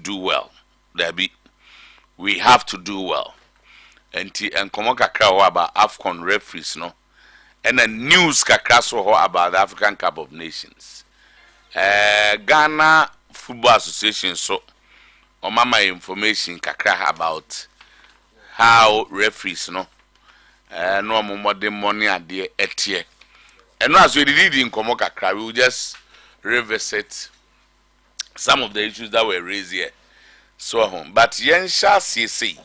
do well. We have to do well. And komo kakra ho about AFCON referees no. And the news kakra so ho about the African Cup of Nations. Ghana Football Association so my information kakra about how referees no no more money at the etie. And as we did in komo kakra, we will just revisit some of the issues that were raised here. So but yen shall see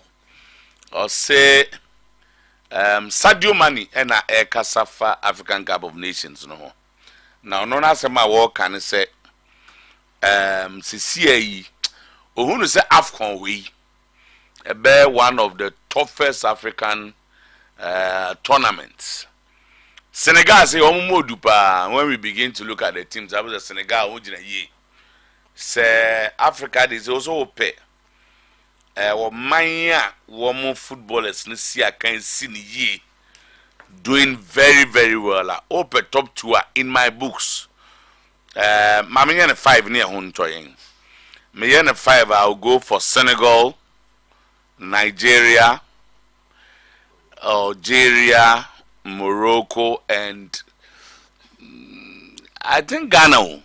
or say Sadio Mane and a Kasafa African Cup of Nations no. Now no na say my work can say CCAE who say AFCON we be one of the toughest African tournaments. Senegal say omodupa when we begin to look at the teams that was Senegal ojina ye. Say Africa is also pay manya woman footballers ni see can see ye doing very very well. Open top 2 in my books. Mamiya 5 near Huntoying. Me 5 I'll go for Senegal, Nigeria, Algeria, Morocco, and I think Ghana.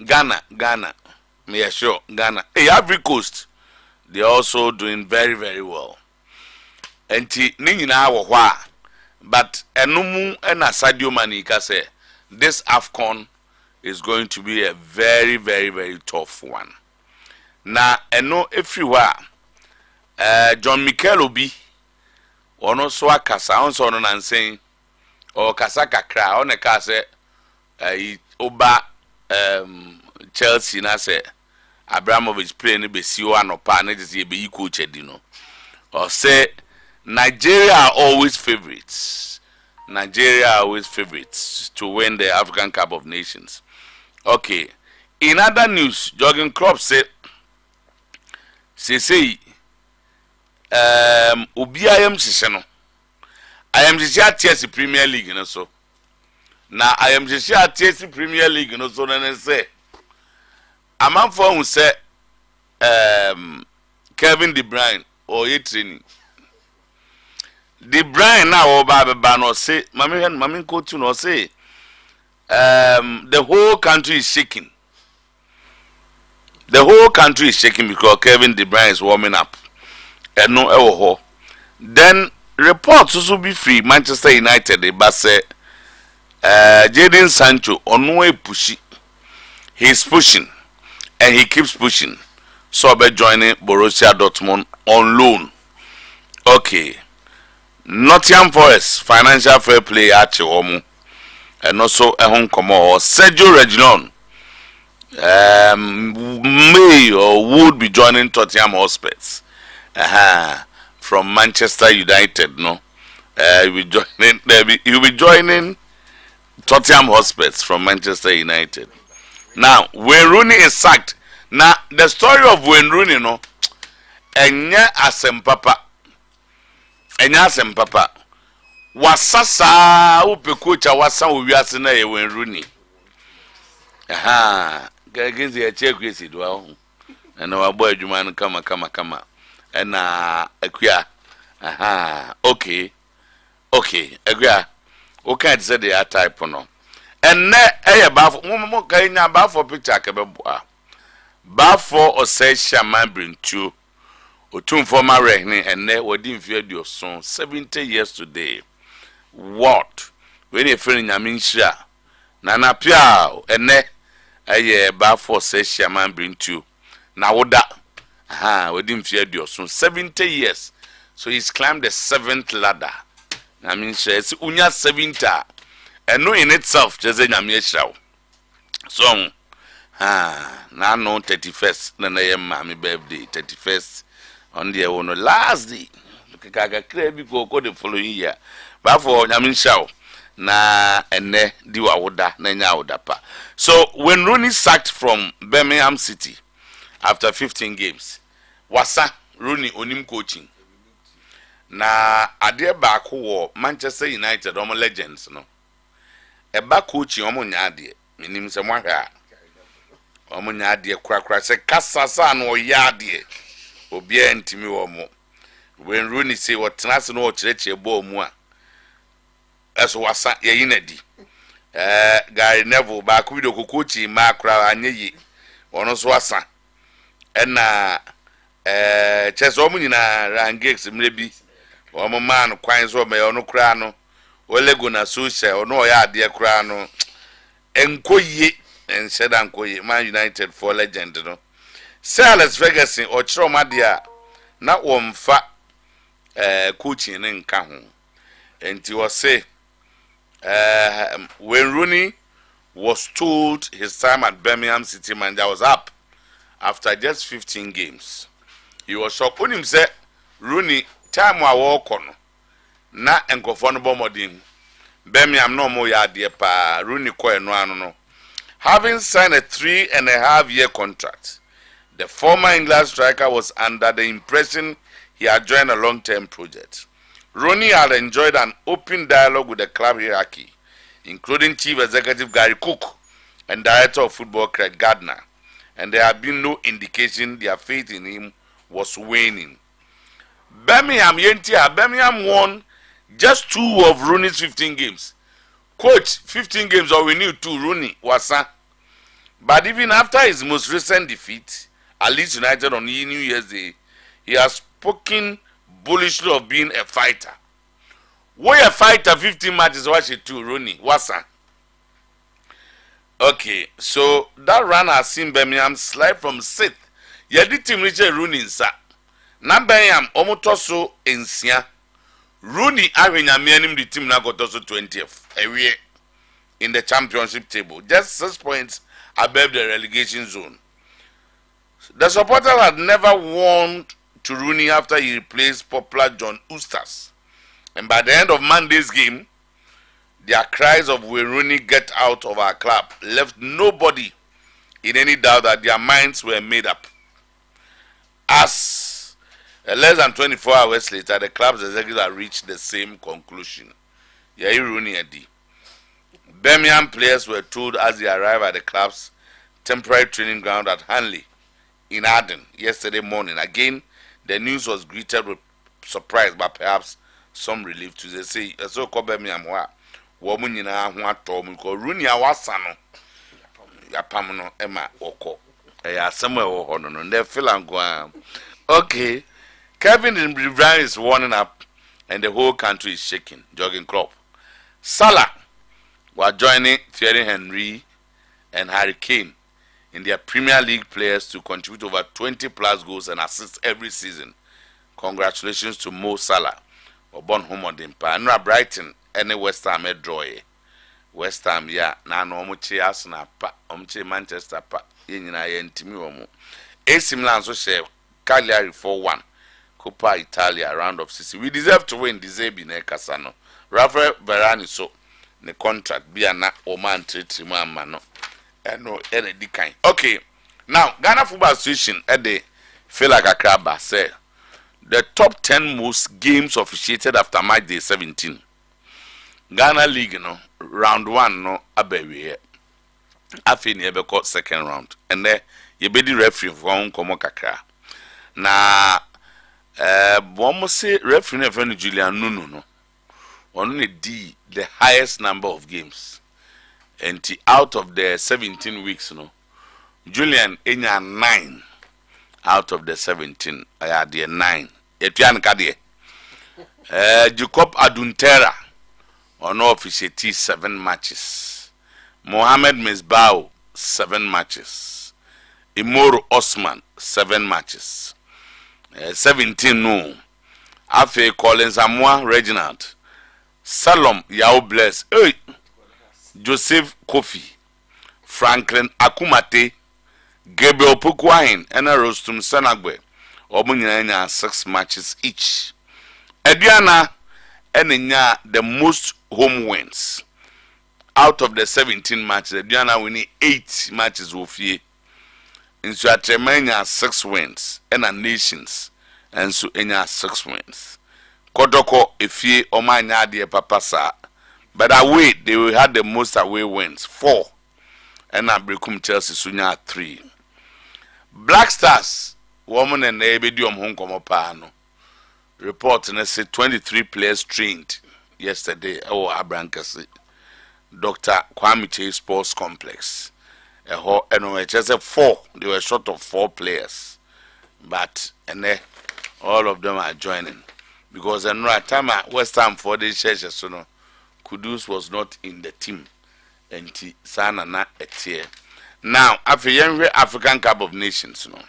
Ghana. Yeah, sure, Ghana. Hey, Ivory Coast, they're also doing very, very well. And Nina wa, but Enumu and Sadio Mane say this AFCON is going to be a very, very, very tough one. Now, eno everywhere. John Mikel Obi, ono so akasa, on so no saying, or kasa kakra, on a kase, oba Chelsea na say Abramovich playing be CEO no pa na just be coach edino. Or say Nigeria are always favorites. Nigeria are always favorites to win the African Cup of Nations. Okay. In other news, Jürgen Klopp said say obi ayam sise no. Ayam sise atiesi Premier League no so. Na ayam sise atiesi Premier League no so na say amanfo hu say Kevin De Bruyne or training. De Bruyne na wo ba no say mami ko tu no say the whole country is shaking. The whole country is shaking because Kevin De Bruyne is warming up. And no ho. Then reports also be free Manchester United they but say Jadon Sancho on way pushy. He's pushing and he keeps pushing. So be joining Borussia Dortmund on loan. Okay. Nottingham Forest financial fair play at Chiwomu. And also a home common Sergio Reguilon may or would be joining Tottenham Hotspurs from Manchester United. No, he'll be joining Tottenham Hotspurs from Manchester United. Now, when Rooney is sacked, now the story of when Rooney, no, Enya Asempapa, wasasa upe kocha wasa uwiase na ye when Rooney. Against the Chelsea do and our boy Juman kama and akua okay agua okay say they are type no and na e ba mo kan nya ba for picture ka be boa ba for o say shaman brintu otumfo ma rehne and na wodi mfie aduoson 70 years today. What when you feel nyame nhira na na pia ene aye ba for say shaman brintu na woda wodi mfie aduoson 70 years. So he's climbed the 7th ladder. I mean, it's unya 70, and no in itself just a nyame ehraw. So now no 31st na am my birthday 31st on the last day. Kaka krebi ko the following year. But for nyame ehraw na ene diwa woda na nya woda pa. So when Rooney sacked from Birmingham City after 15 games, wasa Rooney onim coaching. Na ade baako wo Manchester United omo legends no. Eba coaching omo nya ade. Minim se mo hwa. omunya ade krakra se kasasa no oyade obi antimi wo mo when Rooney say what tenase no ochereche bo mu a eso wasa yeyi nadi Gary Neville ba ku video kokochi ma kra anyeyi ono so wasa ena cheso omunyina rangex mrebi omo man kwan so me ono kra no olego na social ono oyade kra no enkoye ensheda enkoye Man United for legend no Alex Ferguson o chiro made a na womfa coaching ne nka ho enti wo say when Rooney was told his time at Birmingham City manager was up after just 15 games he was shocked when him say Rooney time wa walk on na enkofo no bomodin Birmingham no mo ya de pa Rooney ko eno anu no having signed a 3.5-year contract. The former England striker was under the impression he had joined a long-term project. Rooney had enjoyed an open dialogue with the club hierarchy, including Chief Executive Gary Cook and Director of Football Craig Gardner, and there had been no indication their faith in him was waning. Birmingham won just 2 of Rooney's 15 games. Coach, 15 games or we knew 2 Rooney wasa. But even after his most recent defeat, at Leeds United on New Year's Day, he has spoken bullishly of being a fighter. Why a fighter 15 matches watch it too, Rooney wasa. Okay, so that run has seen Birmingham slide from 6th. Yedi team Richard Rooney insa. Na Birmingham omotoso ensia. Rooney awenyamianim the team na gotoso 20th. Away in the championship table, just 6 points above the relegation zone. The supporters had never warmed to Rooney after he replaced popular John Eustace. And by the end of Monday's game, their cries of "Will Rooney get out of our club" left nobody in any doubt that their minds were made up. As less than 24 hours later, the club's executives reached the same conclusion. Yaya Rooney adi. Birmingham players were told as they arrived at the club's temporary training ground at Hanley in Arden yesterday morning. Again, the news was greeted with surprise, but perhaps some relief. To say, so called Birmingham woman in a home because Rooney Awasano Yapamano Emma Oko. Somewhere on their philango. Okay, Kevin De Bruyne is warming up, and the whole country is shaking. Jurgen Klopp, Salah were joining Thierry Henry and Harry Kane in their Premier League players to contribute over 20 plus goals and assists every season. Congratulations to Mo Salah. Born home on the Empire. Brighton and West Ham draw. West Ham ya na no omuche Arsenal pa omuche Manchester pa yenyina ye ntimi wo mu. AC Milan so share Cagliari 4-1. Coppa Italia round of 60. We deserve to win Dizebi na Kasano. Rafael Varane so the contract be na Oman treat mu amano. No any kind. Okay. Now Ghana Football Association at the feel like a crab say the top 10 most games officiated after match day 17. Ghana League no round 1 no abewe. Afi ni ebe call second round. And there you be the referee for komo kakra. Na bomo say referee na friend Julian no. Only D the highest number of games. And out of the 17 weeks, Julian enya 9 out of the 17. I had the 9. Etian Kadie. Jacob Aduntera on officiate 7 matches. Mohamed Misbao 7 matches. Imoro Osman 7 matches. 17 no. Afe Collins Amwa Reginald. Salom Yao Bless. Hey. Joseph Kofi, Franklin Akumate, Gabriel Pukwain, and Rostum Sanagwe, Omunyanya 6 matches each. Ediana Enya the most home wins. Out of the 17 matches, Ediana winning 8 matches with ye. And so Atremenya 6 wins, and a Nations, and so Enya 6 wins. Kodoko Efie Omanya de Papasa. But away, they will have the most away wins, 4. And Abrikum Chelsea Sunya 3. Black Stars woman and ebedium home komo pa no report na say 23 players trained yesterday Abrankasi Dr. Kwame Chase Sports Complex. Just 4. They were short of 4 players, but all of them are joining because at time West Ham for the churches, so no, Kudus was not in the team, and Sana na etie. Now, after young African Cup of Nations, no,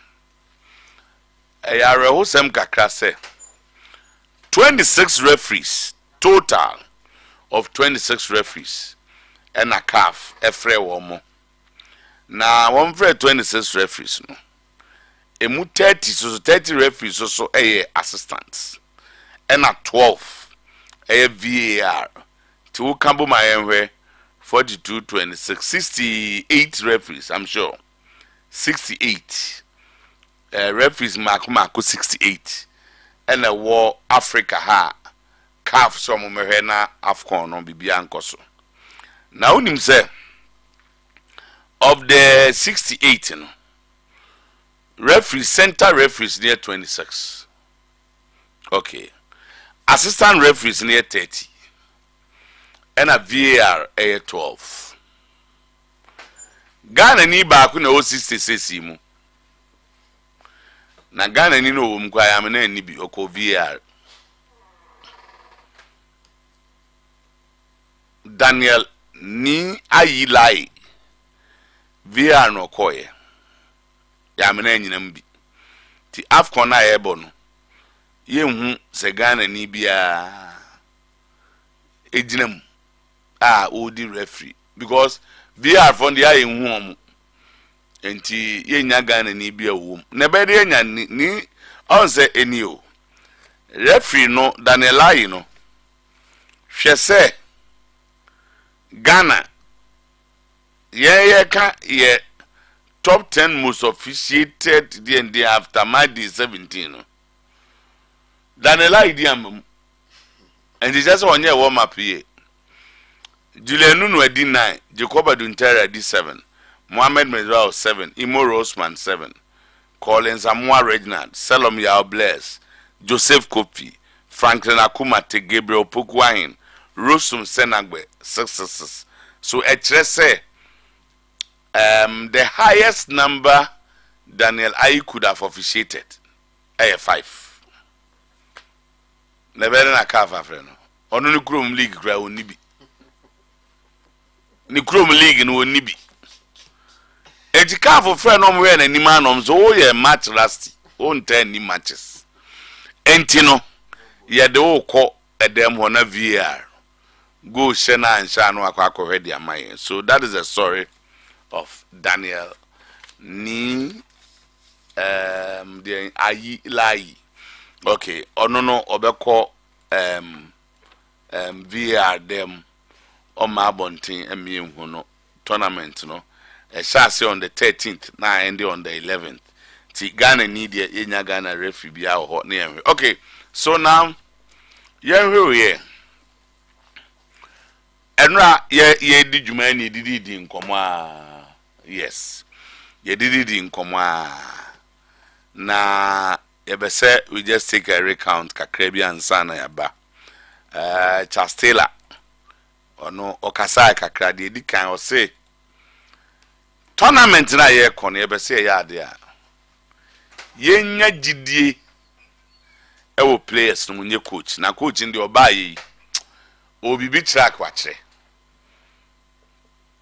I are some kakra say 26 referees total of 26 referees. And a calf, a free woman. Now, 126 referees, no. Emu 30, so 30 referees, also a assistants. And a 12, a VAR. To Cambo Mayenwe, 42, 26, 68 referees, I'm sure. 68. Referees Marco 68. And a war Africa ha. Calf, some Merena, Afcon, on Bibiancoso. Now, him say of the 68, you know, referees, center referees near 26. Okay. Assistant referees near 30. And a VAR 12. Ghana ni back na 66 mu. Na Ghana ni no mkwa ya mena ni bi oko VAR. Daniel ni ayilai via no koye ya mena nyinam bi ti afcon na ebo no yehu se Ghana ni bia ejinam odi referee because via from the ayehu omu enti yenya Ghana ni bia wo na be de yenya ni on se eni o referee no Daniel ayi no hwese Ghana, ye top 10 most officiated the after March 17. Danela idiam, and it's just 1 year warm up here. Julian Nuno D 9, Jacoba Duntera D 7, Mohamed Medral 7, Imo Rosman 7, Collins Amwa Reginald, Salom Yao Bless, Joseph Kopi, Franklin Akumate, Gabriel Pokwahin. Rosum Senagbe 666. So say the highest number Daniel I could have officiated 5. Never na kafa friend. Onu ni Chrome League gra oni bi. Ni Chrome League no oni bi. Eti kafa friend no we na ni man no so ye match last. On 10 ni matches. Enti no ye de wo ko edem ho na VAR. Go Shena and Shano Aquaco ready am I. So that is the story of Daniel Ni the Ayi Lai. Okay, no Obeko VR them on my bunting and me no tournament no. A chassis on the 13th, now ending on the 11th. Ti Ghana need the Ghana referee be out hot near. Okay, so now here. Enra ye di juma ni didi nkoma yes ye didi nkoma na ye be say we just take a recount kakra bi ansa na yaba Chastela ono okasa kakra de di kan o say tournament na ye kono ye be say ya ade a ye nya gidie e wo players no nye coach na coach ndi oba yi obi bi track wachre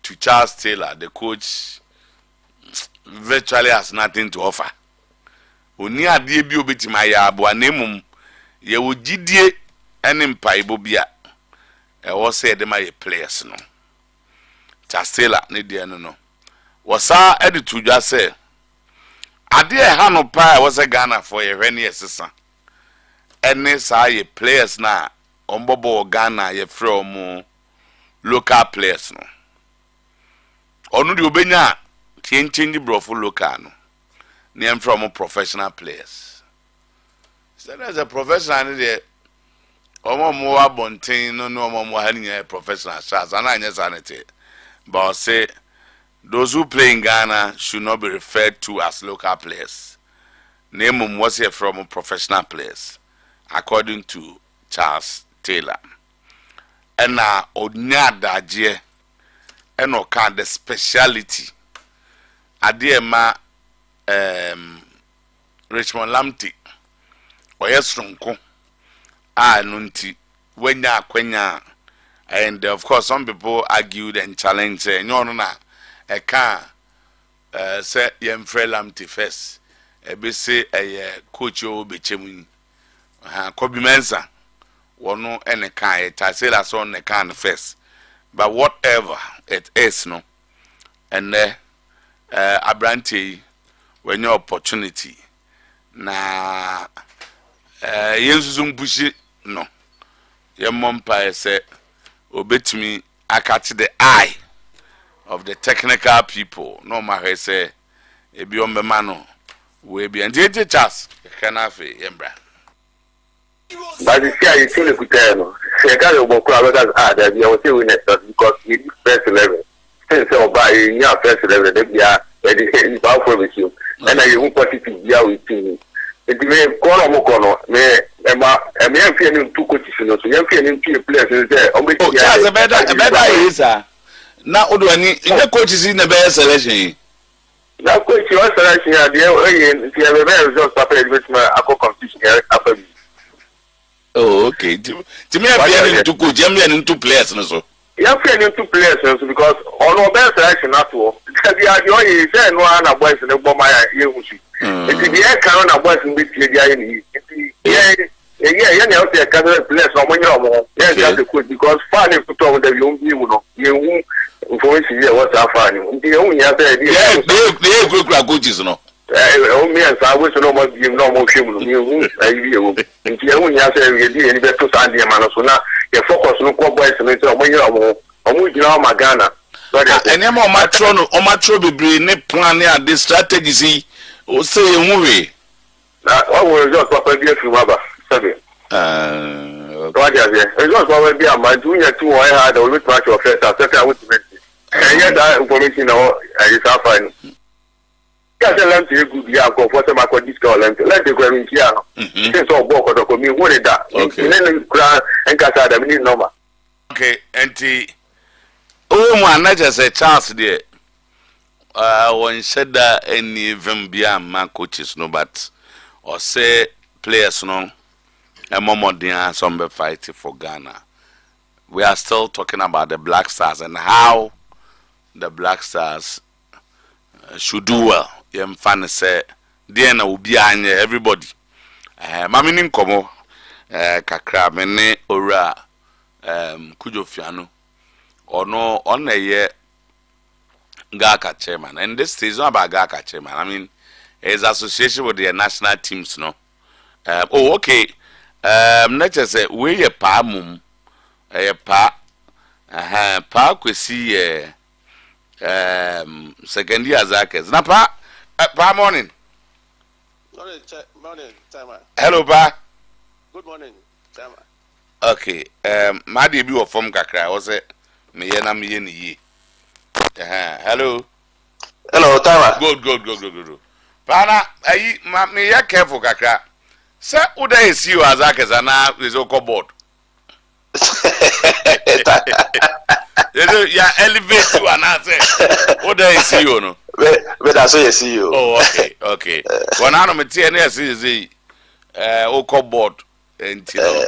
to Charles Taylor, the coach virtually has nothing to offer. Oni ade bi obetima ya abo anemum ye wo gidie ene mpaibo bia e wo say de ma ye players no. Charles Taylor ne de no. Wo sa editu dwa say ade e ha no pa wo say Ghana for ye hwene yesesa. Ene sa ye players na ombobo Ghana ye from local players no. Onu di obenya change brofo local no. Name from professional players. So as a professional there omo mo wa bonten no omo mo ha nya professional shots ana anya sanity. But say those who play in Ghana should not be referred to as local players. Name them was here from professional players, according to Charles Taylor. And now, Onyadaje, and Oka the speciality. Adiema Richmond Lamti, Oyestronko, Nunti, Kwenya. And of course, some people argued and challenged, saying, no, I can't say, Yem Frelamti first. Ebe say a coach o bechemu Kobe Mensa wono ene kan it I say that's on the can first, but whatever it is no and abranti when your opportunity na yensu pushi no your mompa say obetimi akati the eye of the technical people no matter say ebi ombema no we be and teachers can have Embra. But you see, you see the Kutano. I can't go crowd that you are still in it because you first 11. Since you buy your first 11, they are ready for with you. And I won't put it to be out with you. It may call a mocono, may a feeling two coaches, so you're feeling two players there. Oh, a better is now. Do I need the coaches in the best selection? Now, coach, you are selection at the end. If you have a very result, with my competition after me. Oh, okay. To me, I'm into coach, I'm into players. So you're feeling two players because on our best selection at all. Because you are the only no one boys in the bomb. It's the air cannon of boys in which you are in. Yeah, out there, can players no more. Yes, you have to coach because funny put on the young you information here what's our fun. The only other idea, they good coaches, no. Me and I wish no more give no more film. You, and the only other idea, and to Sandy Manasona, your focus no boys and it's when you're more, Magana. And I'm on my trouble, ne plan the strategy, or say a movie. What was your proper dear from Baba? It's not probably a my junior 2 I had a little match of first, I would mention. And yet, that information is our fine. Yes, I learned to good young comfort my disco let the grand piano. Since all book of the community, what is that? Okay, and then grand and Casada, we need number. Okay, and not just a chance there. One said that any even beyond my coaches, no, but or say players, no, a moment there, some fighting for Ghana. We are still talking about the Black Stars and how the Black Stars should do well. Yem fan say, dear na ubi anye everybody. Mami ni nkomo kakra mene ora kujo fiano. Ono on ye Gaka chairman. And this is not about Gaka chairman. I mean, it's association with the national teams, no. Okay. Let's just say we a pa mum, a pa, pa kwesi second year zakes. Na pa morning. Morning, Timer. Hello, pa. Good morning, Timer. Okay. My debut of from kakra was it me na me ye. Hello. Hello, Timer. Good. Pana, me ya careful kakra. Sir, would I see you as Akazana is a board? You elevate to an answer. Would I see you? No, but I say, see you. Oh, okay. One animal TNS is a board until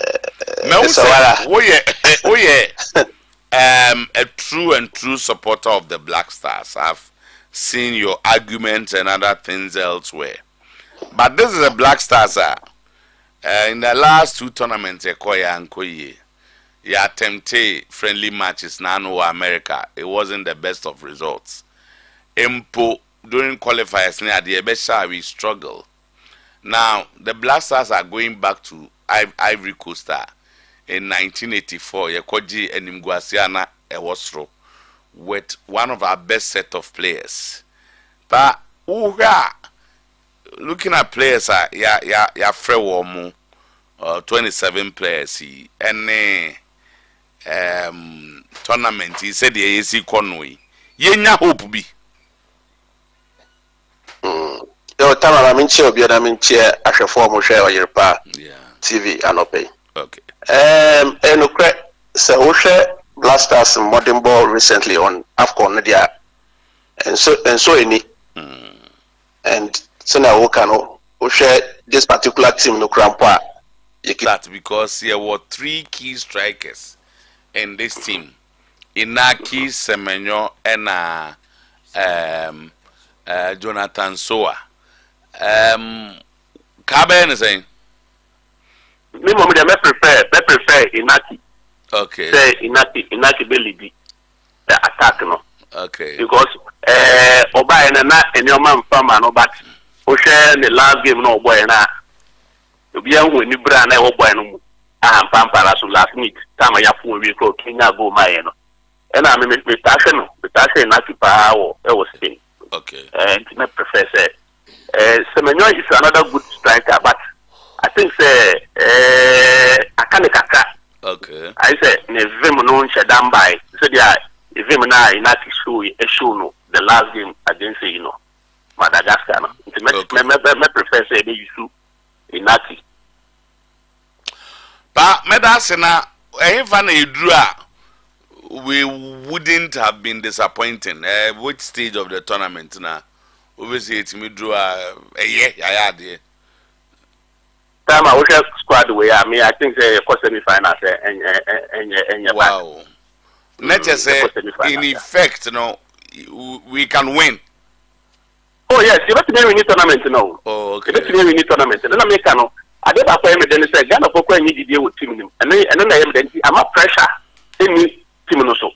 a true supporter of the Black Stars. I've seen your arguments and other things elsewhere, but this is a Black Stars. In the last 2 tournaments, you attempted friendly matches now America. It wasn't the best of results. Impo during qualifiers near the Ebesha we struggle. Now the Black Stars are going back to Ivory Coast in 1984. Yekoji and Mguasiana Ewosro with one of our best set of players. But looking at players, Frewomu, 27 players, and tournament, he said the AC Conway. Yenya hope be Yo, time I'm in chair, be I'm in chair. I shall form share Oyerepa TV and pay. Okay. And okay, so we share Blasters modern ball recently on AFCON Nadia, and so any, and so now we share this particular team no crampa. That because there were 3 key strikers in this team: Inaki, Semenyo, and Jonathan Soa. Kabe is saying. Me prefer Inaki. Okay. Say Inaki be lead the attack no. Okay. Because Oba and your man farmer no but o share the last game no boy na. Obi an when you bra na boy no. Pampara so last meet time ya fun we ko Kenya go my no. And I me tashe Inaki pa o e was Spain. Okay. And me prefer say Semenyo is another good striker, but I think say Akanekaka. Okay. I say ne vim no nchedam by. So dia vim na Inaki show no the last game against Madagascar no. Me prefer say they use Inaki. But medasina if an idra we wouldn't have been disappointing. Which stage of the tournament now? Obviously, it's me drew yeah. Time I wish squad way. I think say semi-finals and wow. Let's just say in effect, we can win. Oh yes, you better win the tournament now. Oh, okay. You better win the tournament. Then I make no. I did not play me. Then say Ghana for any deal with team. And then I'm a pressure. Any team no so.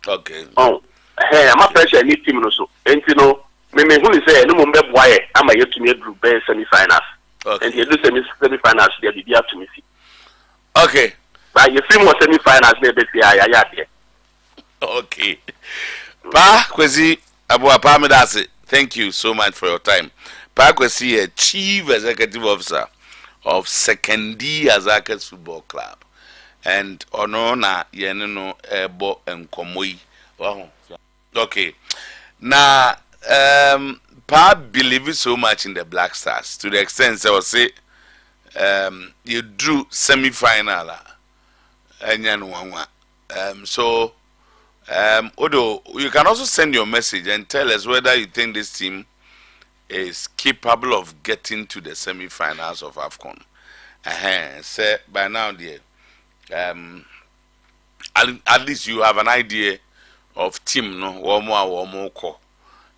Okay. Oh, hey, I'm a pressure any team no so. And me who say no mumbe boy. I'm a yet to me group semi-finals. Okay. And you do semi-finals. They be there to me. Okay. But you feel more semi-finals. Maybe yeah. Okay. Pa Kwesi Abu Apamedase. Thank you so much for your time. Pa Kwesi, Chief Executive Officer of Sekendi Azakas Football Club. And Onona Yeneno Ebo and Komoi. Okay. Now, Pa believes so much in the Black Stars to the extent I will say you drew semi-final so Odo, you can also send your message and tell us whether you think this team is capable of getting to the semi-finals of AFCON. Say by now, dear, at least you have an idea of team, no, one more call.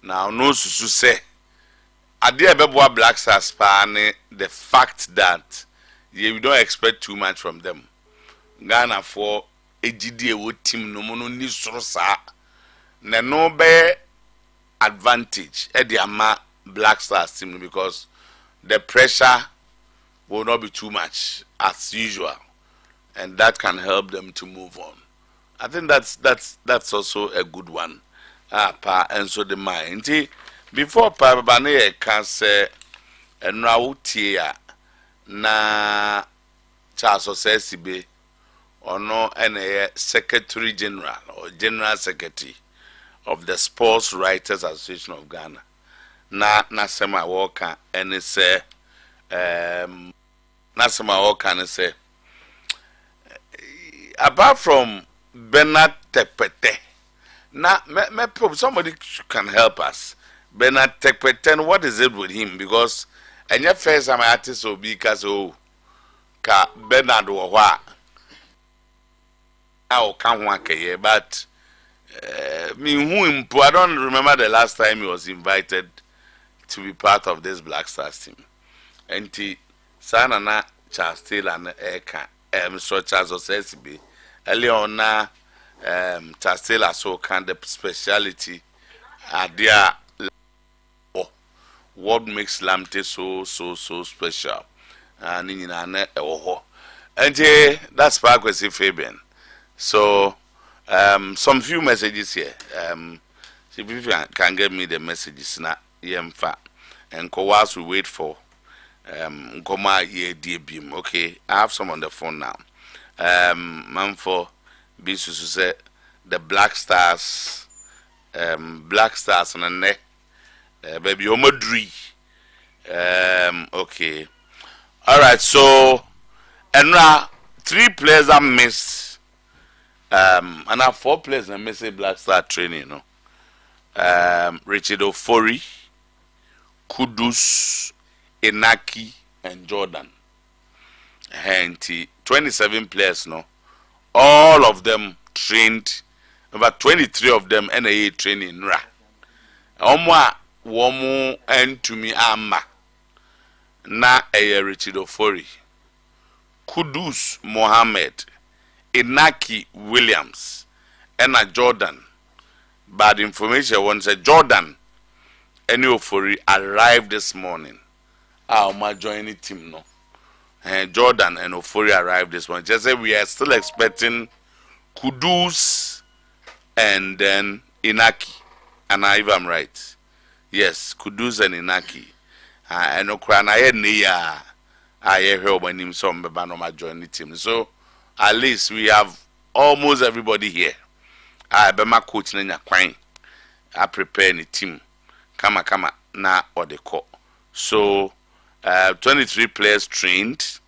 Now, no, so say, I dear Beboa Black Stars, the fact that you don't expect too much from them. Ghana for a GDA team, no mono ni sosa, no be advantage at the Ama Black Stars team because the pressure will not be too much as usual, and that can help them to move on. I think that's also a good one. Pa and so the mind before Pa Bane can say and now tia na Charles Sesibe or no any Secretary General or General Secretary of the Sports Writers Association of Ghana. Na Sema Walker and say na Sema Walker and say apart from Bernard Tepete. Now, somebody can help us. Bernard Tekpeten, what is it with him? Because and your first time artist will be because ka Bernard or what? I can't work here, but I don't remember the last time he was invited to be part of this Black Stars team. And he Sanana Charles Taylor and Eka so Charles Osesibe Eleona Tastela so can the speciality there what makes Lamte so special and that's Parkwesi Fabian. So some few messages here. If you can get me the messages now, and whilst we wait for Nkoma here DBM. Okay, I have some on the phone now. Manfo Bisu said the Black Stars and Baby Omodri. Okay. All right. So, and now 3 players are missed. And now 4 players are missing Black Star training. You know. Richard Ofori, Kudus, Inaki, and Jordan. And 27 players, no. All of them trained. About 23 of them NAA training. Ra. Omwa womu and to me ama. Na Richard Ofori, Kudus Mohammed, Inaki Williams, and Jordan. Bad information one said Jordan and Ofori arrived this morning. My joining team no. And Jordan and Ofori arrived this morning. Just say we are still expecting Kudus and then Inaki. And if I'm right. Yes, Kudus and Inaki. And Okrana Nia I hear when him some my joining team. So at least we have almost everybody here. I be my coach na kwan. I prepare the team. Kama na or the call. So 23 players trained,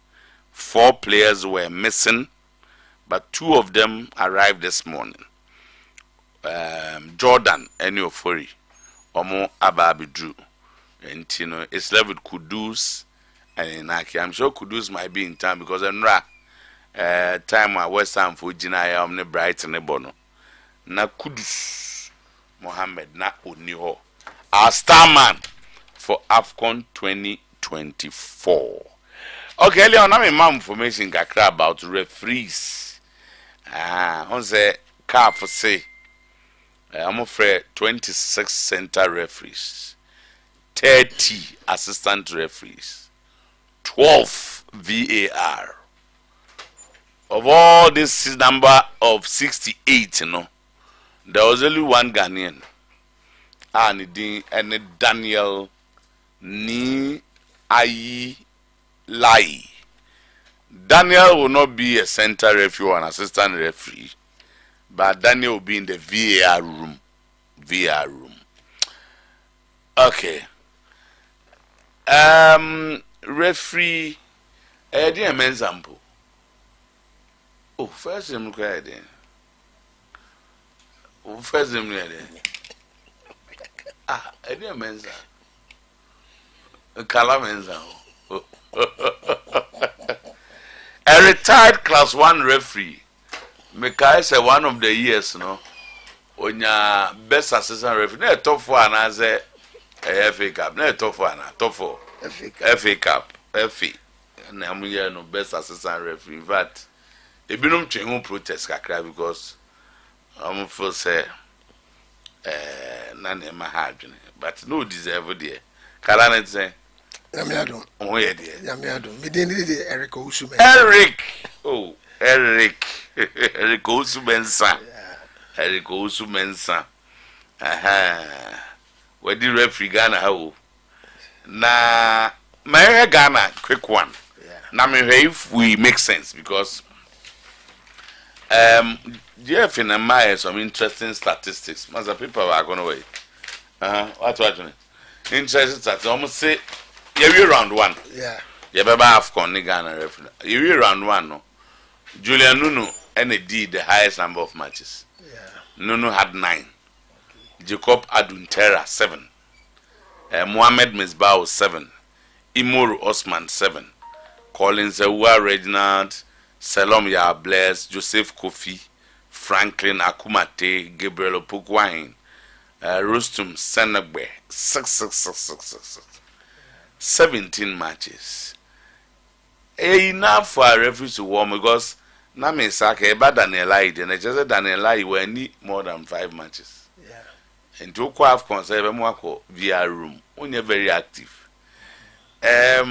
4 players were missing, but 2 of them arrived this morning. Jordan and Ofori, Omo Ababidru, and it's left with Kudus and Inaki. I'm sure Kudus might be in town because time I West Ham for Jinaya omne bright and bono. Na Kudus Mohammed na Uniho, our star man for AFCON 2024. Okay, Leon, I'm a man information kakra about referees. On the car for say, I'm afraid 26 center referees, 30 assistant referees, 12 VAR. Of all this number of 68, there was only one Ghanaian. And Daniel Ni Ayi Lai. Daniel will not be a center referee or an assistant referee, but Daniel will be in the VAR room. Okay. Referee. Dear example. Oh, first him cry then. First him there. Dear mensa. Kala mensa. A retired class 1 referee. Mekai say one of the years, on your best assistant referee. No top 4 and I say FA Cup. No top 4 and top 4. FA Cup. FA. And I'm here no best assistant referee. In fact, they be no change protest kakra because I'm for say none in my heart, but no deserve there. Kala say Yamiado. Oh yeah, dear. Yamiado. Me didn't Eric Osume. Eric. Oh, Eric. Eric Osumensa. Eric Osumensa. Where the referee Ghana how? Na my Ghana quick one. Now me if we make sense because Jeff in my some interesting statistics. Most of people are going away. What interesting statistics. Almost say you round 1. Yeah. You better have Ghana referee. You round 1 no. Julian Nunu did the highest number of matches. Yeah. Nunu had 9. Jacob Aduntera 7. Mohamed Misbah 7. Imoru Osman 7. Collins Ewa Reginald, Salom Yables, Joseph Kofi, Franklin Akumate, Gabriel Opukwahin, Rustum Senegbe, 6. 17 matches. Enough for a referee to warm because na me sake eba Daniel Lai and I just Daniel Lai we need more than 5 matches. Yeah. And to have conserve mo akọ VR room. Only very active. Yeah,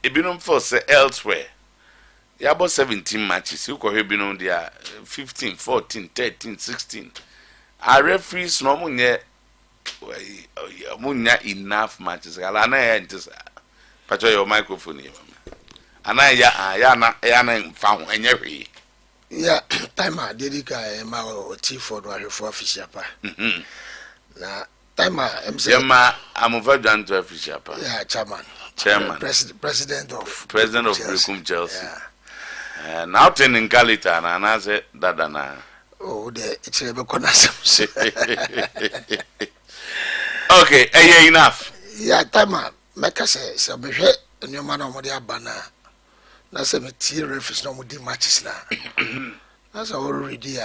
ebinum for say elsewhere. You about 17 matches. You go ebinum there 15, 14, 13, 16. Our referees no munye enough matches. Ala na ya ntisa. Pacho your microphone here. Ana ya na fa ho enye hwe. Yeah, time I dedicate my chief for the official pa. Na time I'm saying. I'm over John to official. Yeah, chairman. President of Chelsea. Chelsea. Yeah. Now in Calita, and I said that. Oh, it's a okay, enough. Yeah, time make us say, so be and your man on the banner. That's a material if it's no more matches now. That's already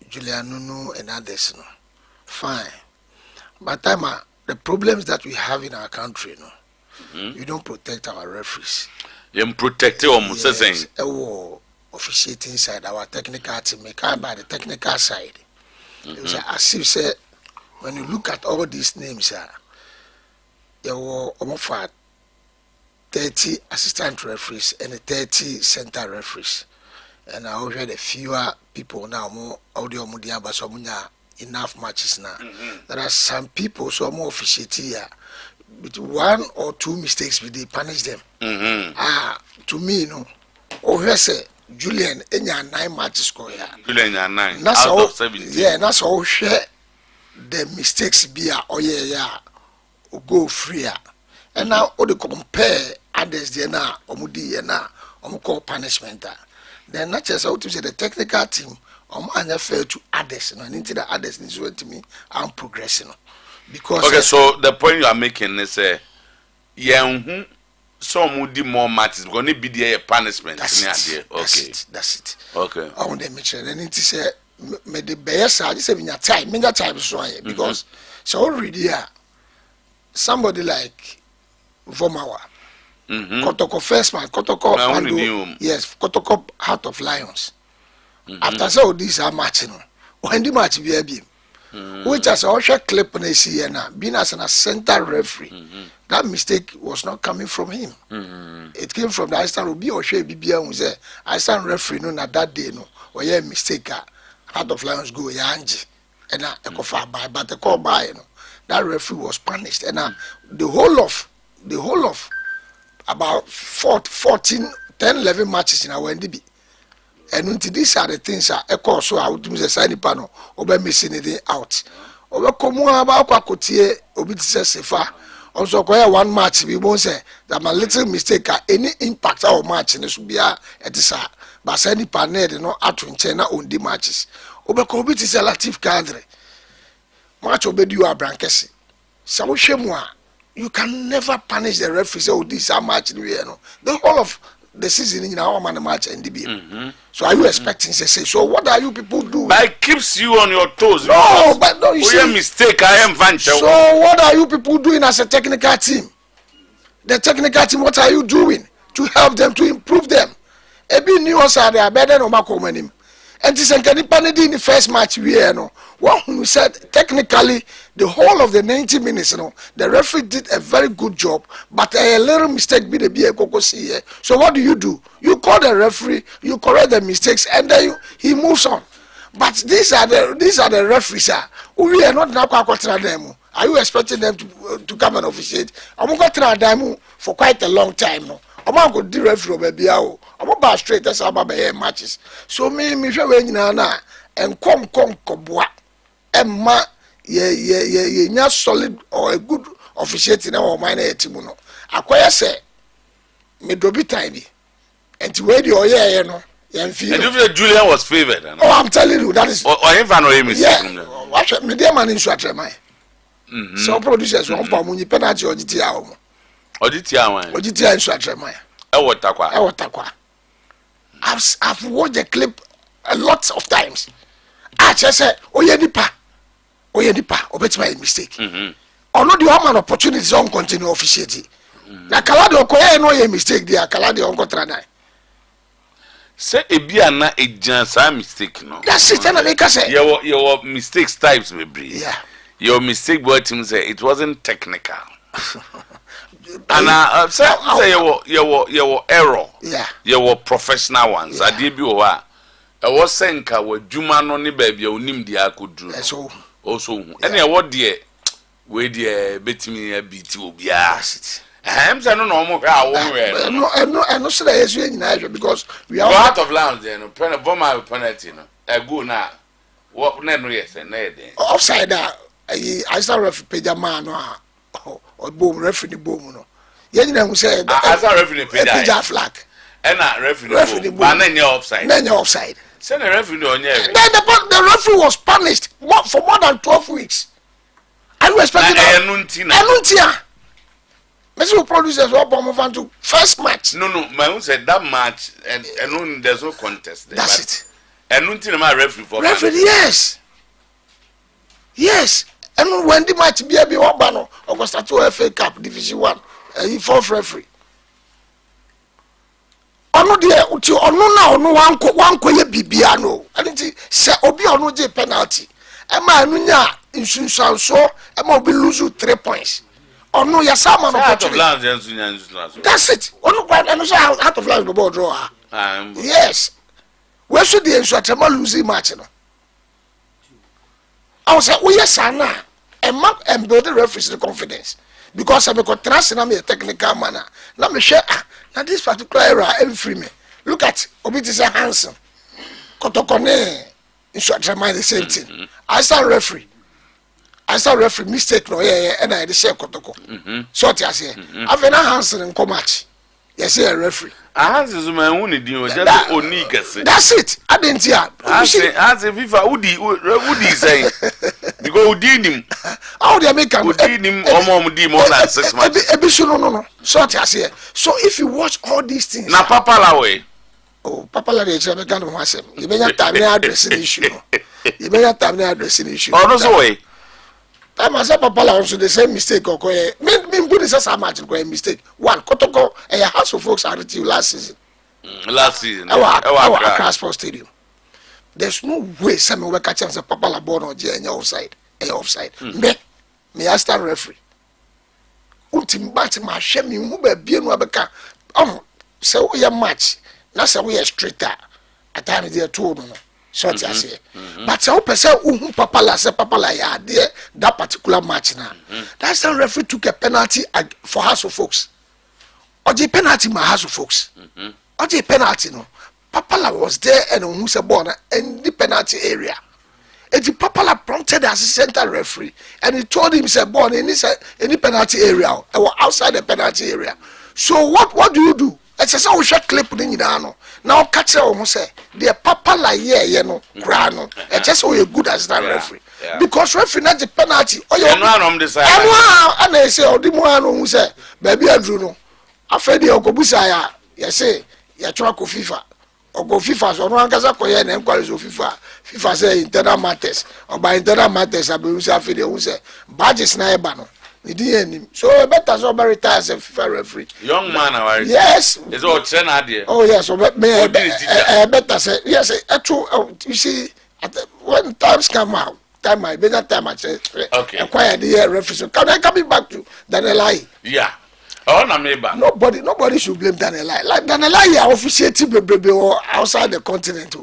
Julian and others. Fine. But time the problems that we have in our country, we don't protect our referees. You protect them, yes, officiating side, our technical team, by the technical side. It was as if say, when you look at all these names, there were almost 30 assistant referees and 30 center referees. And I already fewer people now, more audio media, but some enough matches now. There are some people, so more officiating here. With 1 or 2 mistakes, we punish them. To me, say Julian, 9 matches score here. Julian, 9. That's all. 17. Yeah, that's all. Share the mistakes be go free. And now, all the compare others there now, omudi now, call punishment. Then not just how to say the technical team, fair to others, and into the others is what to me, I'm progressing. Because okay, so the point you are making is some would do more matches because it be the punishment. That's it. Okay. I want to mention and it is me the best I just say time so because so already somebody like Vomawa. Kotoko first man, Kotoko yes, Kotoko Heart of Lions. After so these are matching. When the match be which has also clip on a being as a center referee. That mistake was not coming from him. It came from the Iceland Ruby or Shay Bibia who said, Iceland referee no na that day no or yeah mistake Heart of Lions go Yanji and a coffee by but the call by that referee was punished and the whole of about 10 11 matches in our NDB. And until these are the things I echo so out to the sign panel, over missing it out. Over Komua about Kwakotie, Obitisa Sefa, also quite 1 match. We won't say that my little mistake any impact our match in the Subia at the Sa, but Sandy Paned, no out in China on the matches. Over Kobit is a Latif country. Much obey you are Brankesi. So Shemwa, you can never punish the referee. Oh, this are match in the whole of the season in our man match and DB. So are you expecting to say so? What are you people doing? But it keeps you on your toes. No, but no, you see. Mistake. I am venture. So what are you people doing as a technical team? The technical team, what are you doing to help them to improve them? Ebi new us are there better no makomenim. And this in the first match we know. One who said technically the whole of the 90 minutes, the referee did a very good job, but a little mistake be the BA. So what do? You call the referee, you correct the mistakes, and then he moves on. But these are the referees. We are not now. Are you expecting them to come and officiate? I'm going to them for quite a long time now. I'm going to do referee baby. I'm about straight as about matches. So me show na and come kobwa. Emma ye solid or a good officiating our minor team no. Akwaya say me dobi time bi. Enti we the oye no. And if Julian was favored. Oh, I'm telling you that is. Or if I know him is. Yeah. Watch me there man in Swatramai. So producers one pa munyi penalty ojitia omo. Ojitia in Swatramai. Ewotakwa. I've watched the clip a lot of times. I just say Oyerepa, obet my mistake. Or not the one opportunities on continue officiating. Na Kalade okoye no ye mistake there. Kalade on kontrana. Say ebia na ejansa mistake no. That's it. And make say your mistakes types may be. Yeah. Your mistake boy team say it wasn't technical. And say your error. Yeah. Your professional ones. Yeah. Adibi owa. I was saying ka we dwuma no ne ba bia onim dia akoduru. So also. And what there we there betimi abiti obia. I'm saying no more. No, so that is because we are out of lounge. Then, penalty. No, a go now. What? No, yes, and offside. I start referee page man or boom referee boom no. Yen na say I start referee page flag. And referee boom. But then you're offside. Then you're offside. Send the referee on here. Then the referee was punished for more than 12 weeks. I respect Enuntia. Mr. Producers will bomb to first match. No, my own said that match and there's no contest there. That's it. Enuntia my referee for referee, yes. And when the match be Wabano, Augusta 2 FA Cup Division 1, fourth referee. Ono de uti ono na ono wanko ye bibiano anti se obi ono je penalty e ma anu nya nsunsanso e ma obi lose 3 points ono ya sama no that's it ono kwa anu so out of line the ball draw yes we should the insuatema lose match no I say we yes na e ma and build the referee's confidence because I got trust na me technical manner na me share now this particular era every free me. Look at Obiti say handsome. Kotokone instructor mind the same thing. I start referee mistake no and I say Kotoko. So I say I've been handsome in match. Yes, a referee. Handsome is my only deal. Just only that's it. I didn't hear. I say FIFA Udi say because Udi him. How they make him? Udi him more than 6 months. No. So I say. So if you watch all these things. Na Papa la way. Oh, Papa la dey try make am wasem. You better time me addressing issue. You better time me addressing issue. Oh no so way. Time I say Papa la also the same mistake okoye. Me good is a match okoye mistake. One Kotoko and House of Folks are last season. Our Accra Sports Stadium. There's no way some will catch us a Papa la ball or any offside. Offside. Me I start referee. Ultim bat my shame me be no abeka. So we a match. Na say we a straighter. At time there two no. So I say. But so person who Papa la say Papa la ya there that particular match now. That's the referee took a penalty for House of Folks. Or the penalty my House of Folks. Or the penalty no. Papa la was there and who say born in the penalty area. And the Papa la prompted the assistant referee and he told him say born in the penalty area or outside the penalty area. So what do you do? It's a we shot clip in the now catch her say the Papa la no grano. It's just so good as that referee. Because referee not the penalty. Oh you and they say the one who say baby Adruno. Afedi okobusa ya say ya try ko FIFA. Ogo FIFA so no ankaza ko ye na inquiries of FIFA say internal matters or by internal matters aberusa afedi who say badges na eba no. So better so retire as a FIFA referee. Young man, yes. It's all 10 idea. Oh yes, so better say yes. You see, when times come out, better time I say. Okay. Acquire the referee. So can I come back to Danielai? Yeah. Oh, no, maybe. Nobody should blame Danielai. Like Danielai, officiating or outside the continent.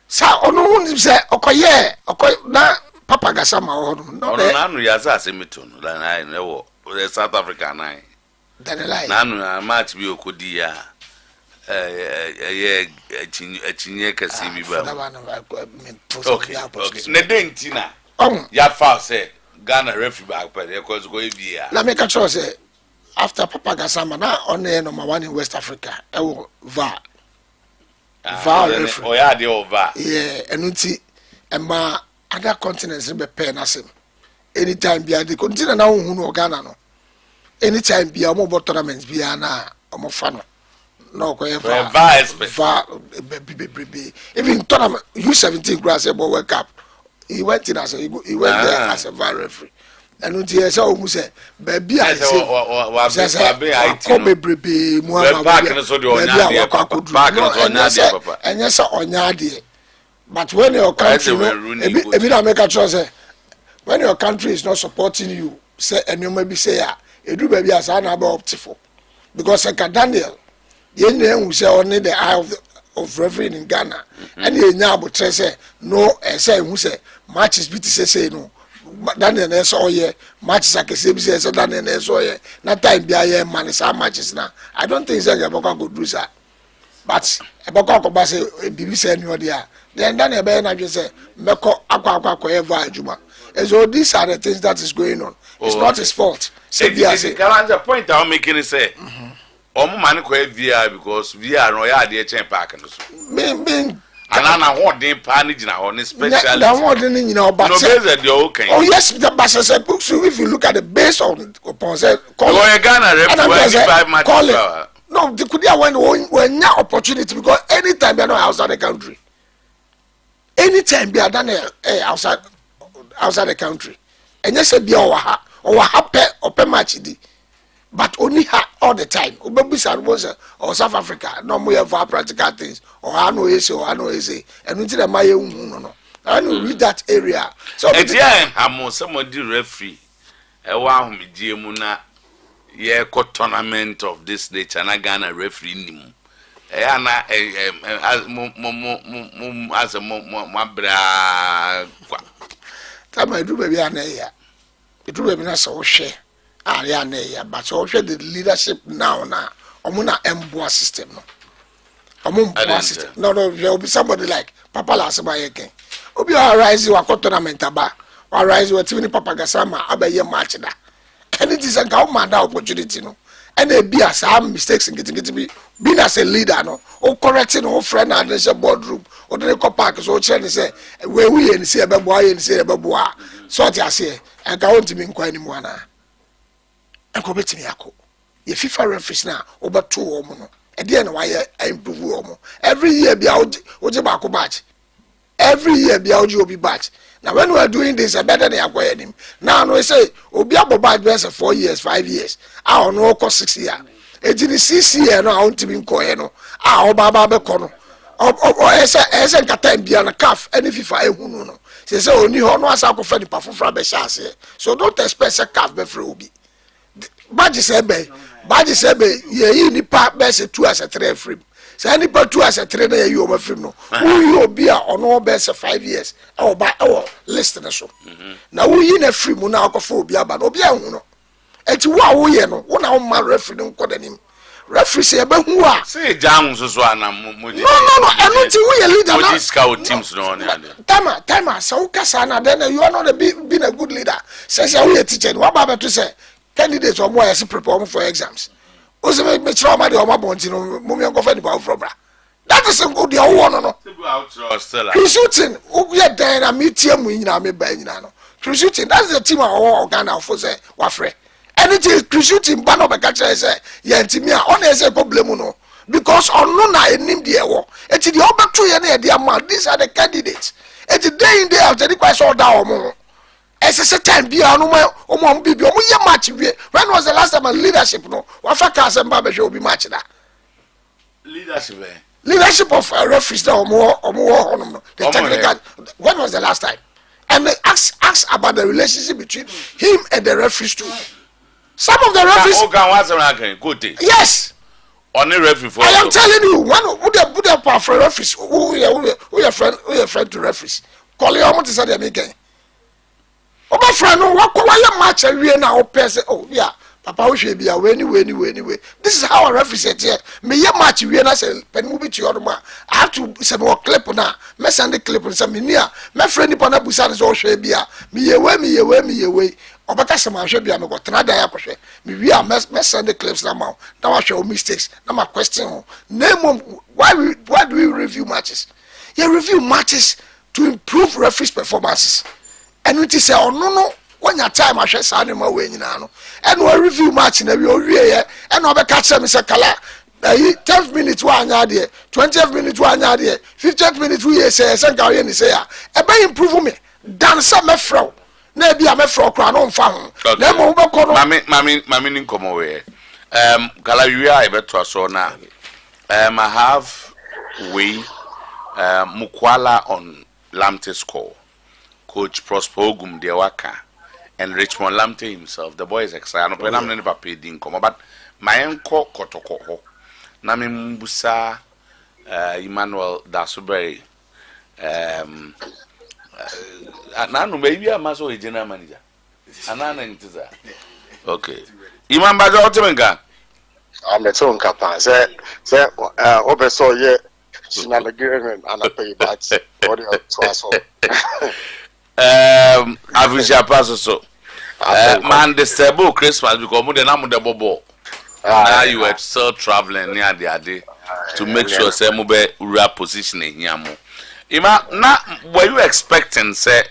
So on say okay na. Papa Gasama or no, Nanu Yaza Semitun, than I know the South African eye. Nanu, match be Okudia, a Chinyaka Simi. Okay, Nedentina. Yafa say, Ghana refuge back, but there was going to be a. Let me catch us after Papa Gasama now on the number one in West Africa. VAR. Oh, yeah, the over. Yeah, and ma. Other continents be pay nasim. Anytime be the continent now who no Ghana no. Anytime be a more tournaments be na omo fano. No ko even tournament U17 grass World Cup. He went in as he went there as a VAR referee. And until say o mu say baby I say come bebrebe mu ama back no so de onya papa. And yes onya de. But when your country, when your country is not supporting you, say and you maybe say you do baby as an optimal. Because like Daniel, you know who say only the eye of referee in Ghana, and you now but say no, say who say matches BT say no. Daniel saw ye matches like a say Daniel saw ye not time be a man is how matches now. I don't think say Eboka go do that. But Eboka go say BBC anybody. Then Daniel be na just say meko akwa ever ajuma And so these are the things that is going on. It's not his fault. The point I'm making is say, man VR because VR no ya dey chain park no so. Anana ho dey panage na on special. That one dey you know but no base dey okay. Oh yes, the base book so if you look at the base upon say call Ghana ref 25 matches. No, they could when no opportunity because anytime they are not outside the country. Anytime they are done outside the country. And yes, be our happy open match but only all the time. Or South Africa, no more for practical things, or I know easy, and we did a Maya no. I know read that area. So I'm somebody referee. I want me Muna. Yeah, court tournament of this nature, na Ghana referee nim. Ana as a mabra. Time I do baby aneya. It do baby na so share. Area aneya, but so share the leadership now na. Omuna emboa system no. Omuna system. No, there will be somebody like Papa Lasaba again. Obi arise wa court tournament aba. Wa rise wa timi Papa Gasama abaye match da. And it is a government opportunity, no. And there be some mistakes in getting being as a leader, no, or correcting our friend and there's a boardroom, or the park is all trying to say, where we and say a boy and say a boy. So I say, and go on to me inquiring one. And go to me, if FIFA referees now over 2 or more, at the end, why I improve more. Every year be out, what's a back batch. Every year be out, you'll be batch. Now when we are doing this, I better than acquire him. Now no say, Obi Abobad best 4 years, 5 years. I don't know, 6 years. It is 6 years now. I want to be coino. Ah, Baba Becono. Or as a catain be on a calf, and if you find who no. Say so only honor as I go for the perform from Beshas. So don't expect a calf before Ubi. Badges Ebe, ye ni part best 2 as a 3 free. So anybody 2 as a trainer you over film no. Who you be on all best 5 years. Or by our listener so. Now we in a free monacophobia, but obia no. And to what we know, one our man referee don't call him. Referee say about who are. Say down so no, and not we a leader. Scout teams no. Tama, so Casana, then you are not been a good leader. Says we a teacher. What about to say? Candidates or more as prepare for exams. Also make trauma the Oma Bontino, Mummy go for the from. That is a good one. No, shooting. We are there and meet him when you are me buying. Shooting. That's the team of all Ghana for say Wafre. Anything shooting, ban of a catcher say, Yantimia, on as a problem no. Because on no na name the war. It's the other 2 years the amount. These are the candidates. It's the day in day out, the question all down. As a time be a no bibi match. When was the last time a leadership no? Wafaka and Baba should be match that. Leadership of referees or more the technical. When was the last time? And they ask about the relationship between him and the referees too. Some of the referees. Yes. Only referee for. I am telling you, one who the power for referees. Who your friend to referees? Call your mom to say them again. Oba friend no why match we na o person oh yeah papa we should be away anyway. This is how a referee said here me ye match we na say pen mu bi to your ma I have to say no clip na me send the clip say me nia me friend nipa na busa so hwe bia me ye we obaka say ma hwe bia me go tena dan akohwe me wi a me send the clips na ma na wa hwe mistakes na ma question name why do we review matches? You review matches to improve referees performances. And it is no when your time I shall sign him away no and we review match na we owie and we catch them say kala 10 minutes one there 20 minutes one there 15 minutes we say nka we ni say e be improve me dance me fro na bia me fro kra no mfa ho na mo be ko no mami ni nkomo we kala we I be to so na I have we Mukwala on Lamte score. Coach Prosper Ogum Dewaka and Richmond Lamte himself. The boy is excited. I'm not never paid income, but my uncle Kotoko Nami Mbusa Emmanuel Dasuberi. Nanu maybe a maso a general manager. Anana intiza. Okay. Imam Baga Otemenga. I'm a tongue capa. Say, oversaw ye. She's not agreement and I pay that. What do you to us? Avisha pass so. Man, the stable Christmas because more than I'm the bobo. Now you were still traveling near the day to make sure say mo be real positioning here mo. Ima na were you expecting say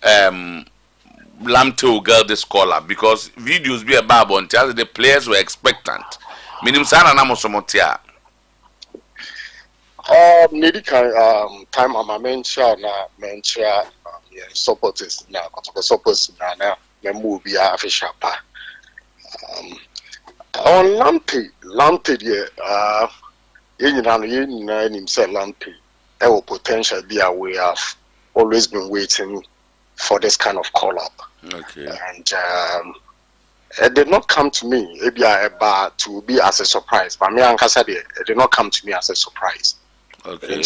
Lamte will get this caller because videos be about until the players were expectant. Minim sana na mo somotia. Maybe time I'm a mention supporters now, supporters now, me move be a official pa. On Lampe, you himself Lampe, our potential be aware of. Always been waiting for this kind of call up. Okay. And it did not come to me, to be as a surprise. But me and Kasadi, it did not come to me as a surprise. Okay. And,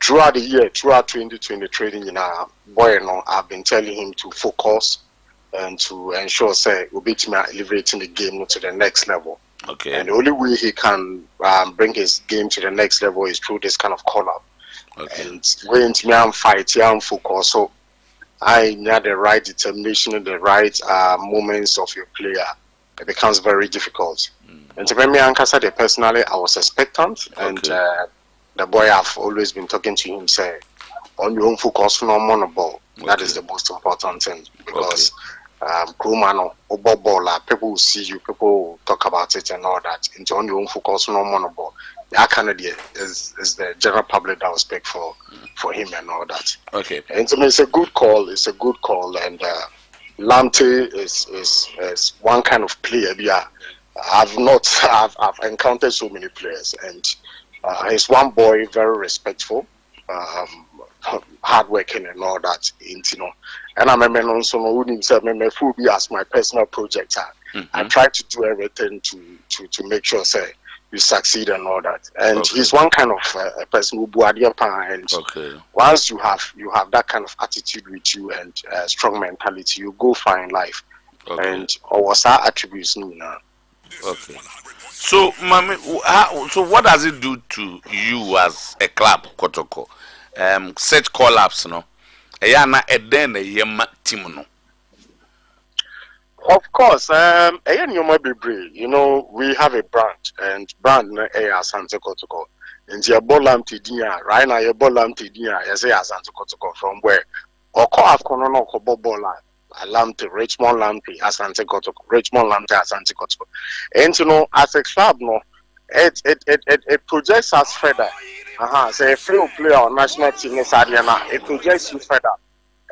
throughout the year, throughout 2020 trading, boy, I've been telling him to focus and to ensure, say, we'll be elevating the game to the next level. Okay. And the only way he can bring his game to the next level is through this kind of call-up. Okay. And going to me and fight, and focus. So I need the right determination and the right moments of your player. It becomes very difficult. And to me and Kasade, personally, I was expectant. Okay. And the boy I've always been talking to him say, on your own focus, no more ball. Okay. That is the most important thing because Krumano, people will see you, people will talk about it and all that. And on your own focus, no more ball. That Canadian is the general public that will speak for him and all that. Okay. And to me, it's a good call. It's a good call. And Lamte is one kind of player. Yeah, I've encountered so many players, and he's one boy, very respectful, hardworking and all that. And I remember also himself, be as my personal project. I try to do everything to make sure say you succeed and all that. And he's one kind of a person who and once you have that kind of attitude with you and strong mentality, you go far in life. And what's our attributes now? Okay. So, Mami, so what does it do to you as a club, Kotoko? Such collapse, no? Ayana eden a yema team, no? Of course, we have a brand, and brand Asante Kotoko. And your Bolam Tidia, right now, your Bolam Tidia, Asante Kotoko, from where? Or call Afkono Kobobola, Lamte, Richmond Lamte, Asante Kotoko, Richmond Lamte, Asante Kotoko. And as a club, no, it projects us further. So a field player on national team, it projects you further.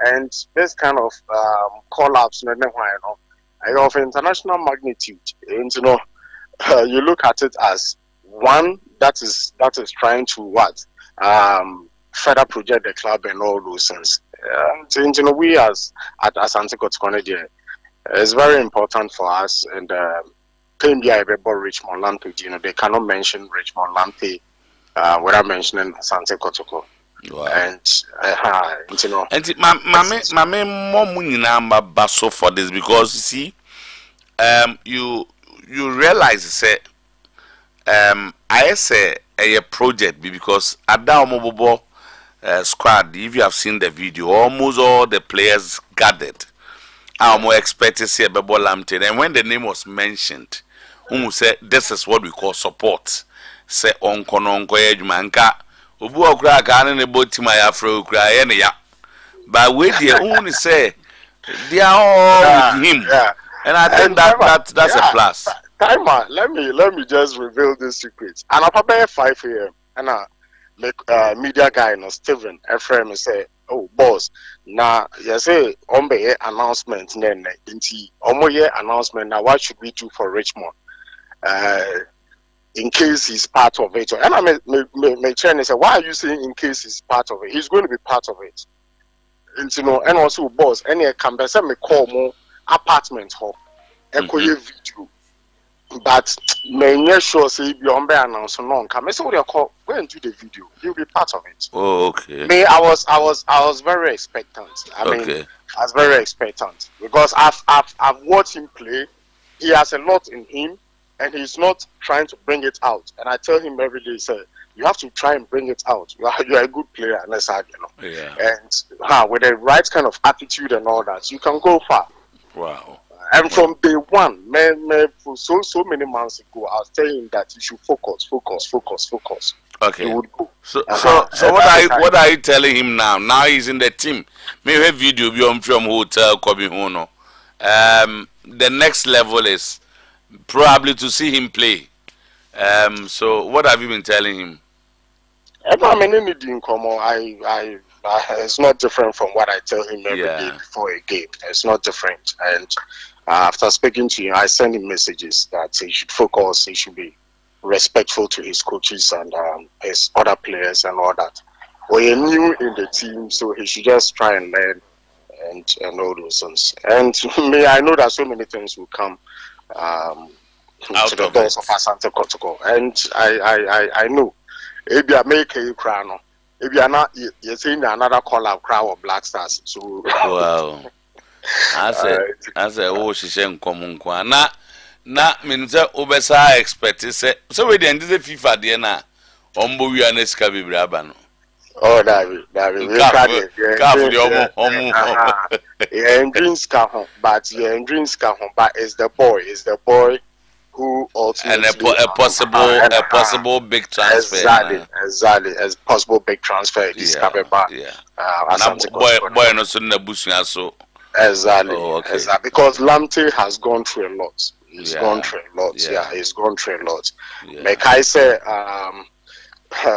And this kind of collapse, of international magnitude, and you look at it as one that is trying to further project the club and all those things. We as at Asante Kotoko, it's very important for us. And Richmond Lampe, they cannot mention Richmond Lampe without mentioning Asante Kotoko. Wow. And Mame more money number basso for this because you see, you realize say, I say a project because at that mobile squad, if you have seen the video, almost all the players gathered. I'm more expected to see a Bebo Lamte, and when the name was mentioned, who said this is what we call support. Say onko ejmanka. Obu okra ka ne boti my afro kra ye ne ya. But we dey only say they are all with him. Yeah. And I think that's a plus. Timer, let me just reveal this secret. And I prepare 5 a.m. and media guy no Steven Ephraim say, "Oh boss, now you say ombe announcement then inti omoye announcement now what should we do for Richmond? In case he's part of it." And I may train and say, "Why are you saying in case he's part of it? He's going to be part of it." And and also boss, any can be me call more apartment hall, video. But may sure say be on announcement no come. So what call go and do the video. He'll be part of it. Oh, okay. Me, I was very expectant. I mean, I was very expectant because I've watched him play. He has a lot in him. And he's not trying to bring it out. And I tell him every day, say, you have to try and bring it out. You are a good player, and that's how, Yeah. And with the right kind of attitude and all that, you can go far. Wow. And from day one, man, for so many months ago, I was telling him that you should focus. Okay. He would go. So what are you telling him now? Now he's in the team. Maybe a video be from hotel Kobe Hono. The next level is probably to see him play. So what have you been telling him? I mean, anything come on, it's not different from what I tell him every day before a game. It's not different. And after speaking to him, I send him messages that he should focus, he should be respectful to his coaches and his other players and all that. We're new in the team, so he should just try and learn and all those things. And me, I know that so many things will come to the doors of Asante Kotoko. And I know. If you make a crown, if you are not, you're saying another call out crowd of Black Stars. So wow. I said, oh, she said, come on, na means obesa expect say so we the end the FIFA there na ombo wi aneska bebraba no. Oh, that we but is the boy who ultimately and a possible big transfer. Exactly, as possible big transfer. This coming back. Boy no so na busu so. Exactly. Exactly. Because Lamte has gone through a lot. He's gone through a lot. He's gone through a lot. Like I said,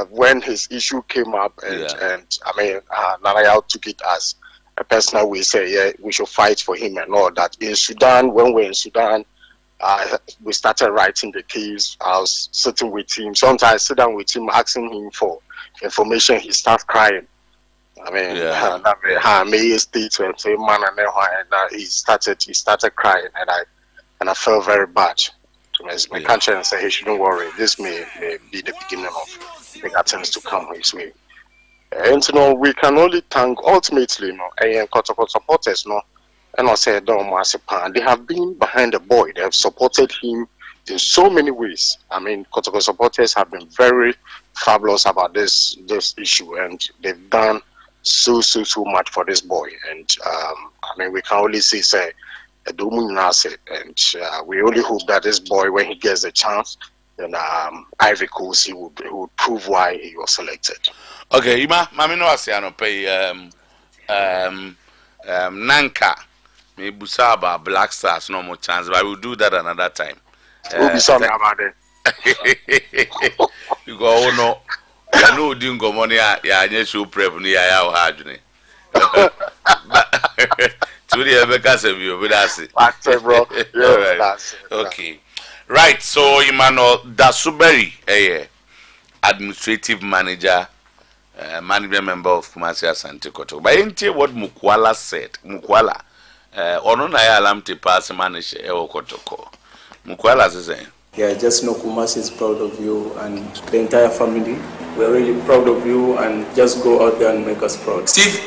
when his issue came up, and I mean, Narayao took it as a personal way, say, we should fight for him and all that. In Sudan, when we're in Sudan, we started writing the case. I was sitting with him. Sometimes I sit down with him, asking him for information. He starts crying. I mean, may statement, say man, and he started crying, and I felt very bad. To my country and say, hey, shouldn't worry. This may be the beginning of bigger things to come his way. And we can only thank ultimately, and Kotoko supporters, and I said, they have been behind the boy. They have supported him in so many ways. I mean, Kotoko supporters have been very fabulous about this issue, and they've done so much for this boy. And I mean, we can only say and we only hope that this boy, when he gets a chance, then Ivory Coast, he would prove why he was selected. Okay, Mami no asiano pay Nanka me busaba Black Stars no more chance, but I will do that another time. We'll be sorry about it. You go no. I know doing go money ya show prep ni ya hard ni. To the Becas of you, but that's it. Bro. Okay. Right, so Emmanuel Dasuberi, administrative manager, management member of Kumasi Asante Kotoko. But ain't what Mukwala said? Mukwala, Onona Alamte pass manager Kotoko. Mukwala says, yeah, just know Kumasi is proud of you and the entire family. We're really proud of you, and just go out there and make us proud. Steve,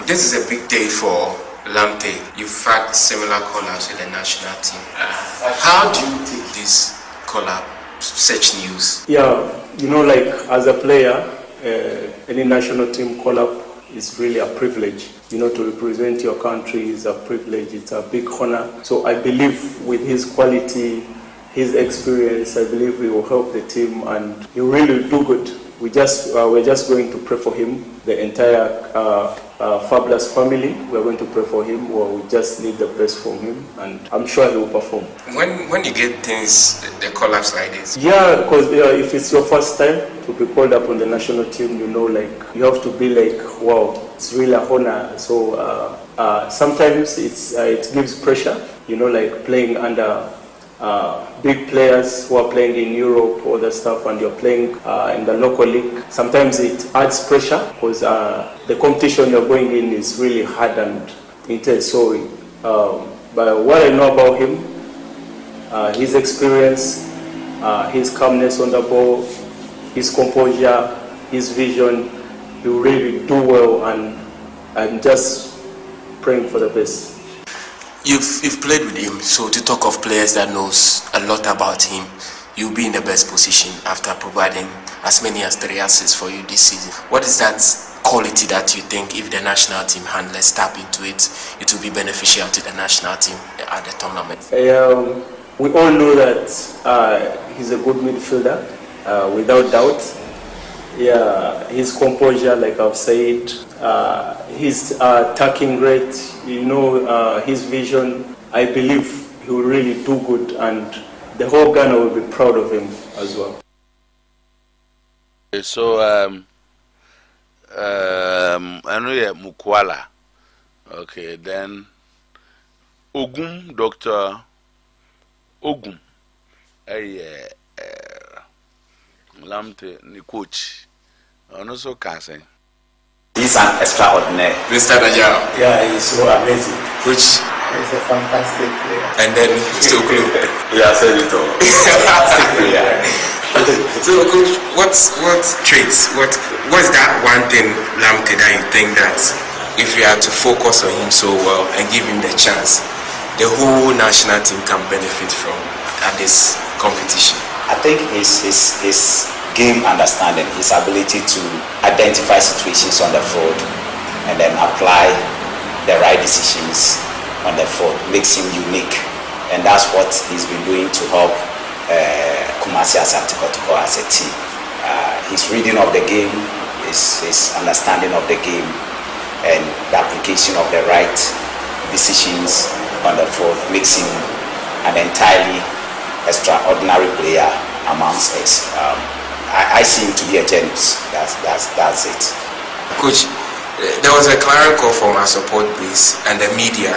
this is a big day for Lamte. You've had similar call-ups with the national team. How do you take this call-up, such news? Yeah, like as a player, any national team call-up is really a privilege. To represent your country is a privilege. It's a big honor. So I believe with his quality, his experience, I believe he will help the team and he will really do good. We're just going to pray for him, the entire fabulous family. We're going to pray for him. We just need the best from him, and I'm sure he will perform. When you get things, the call-ups like this? Yeah, because if it's your first time to be called up on the national team, you have to be like, wow, it's really an honor. So sometimes it gives pressure, like playing under big players who are playing in Europe, all that stuff, and you're playing in the local league. Sometimes it adds pressure because the competition you're going in is really hard and intense. So, but what I know about him, his experience, his calmness on the ball, his composure, his vision, he will really do well, and I'm just praying for the best. You've played with him, so to talk of players that knows a lot about him, you'll be in the best position after providing as many as 3 assists for you this season. What is that quality that you think if the national team handlers tap into it, it will be beneficial to the national team at the tournament? We all know that he's a good midfielder, without doubt. Yeah, his composure, like I've said, his attacking rate, his vision, I believe he will really do good, and the whole Ghana will be proud of him as well. So, I know Mukwala. Okay, then Ogum, Dr. Ogum, Lamte, ni coach. And also Kassing. He's an extraordinary. Mr. Dajao. Yeah, he's so amazing. Which? He's a fantastic player. And then still cool. Yeah, said it all. Fantastic player. So, coach, what traits? What's that one thing, Lamte, that you think that if you had to focus on him so well and give him the chance, the whole national team can benefit from at this competition? I think his game understanding, his ability to identify situations on the field and then apply the right decisions on the field makes him unique, and that's what he's been doing to help Kumasi Asante Kotoko as a team. His reading of the game, his understanding of the game, and the application of the right decisions on the field makes him an entirely extraordinary player amongst us. I see him to be a genius. That's it. Coach, there was a clarion call from our support base and the media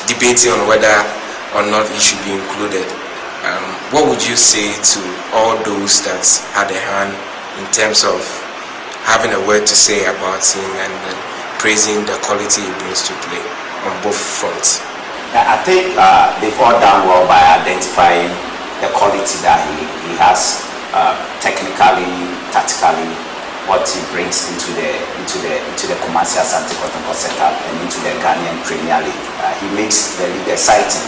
debating on whether or not he should be included. What would you say to all those that had a hand in terms of having a word to say about him and praising the quality he brings to play on both fronts? I think they've all done well by identifying the quality that he has, technically, tactically, what he brings into the Kumasi Asante Kotoko setup and into the Ghanaian Premier League. He makes the league exciting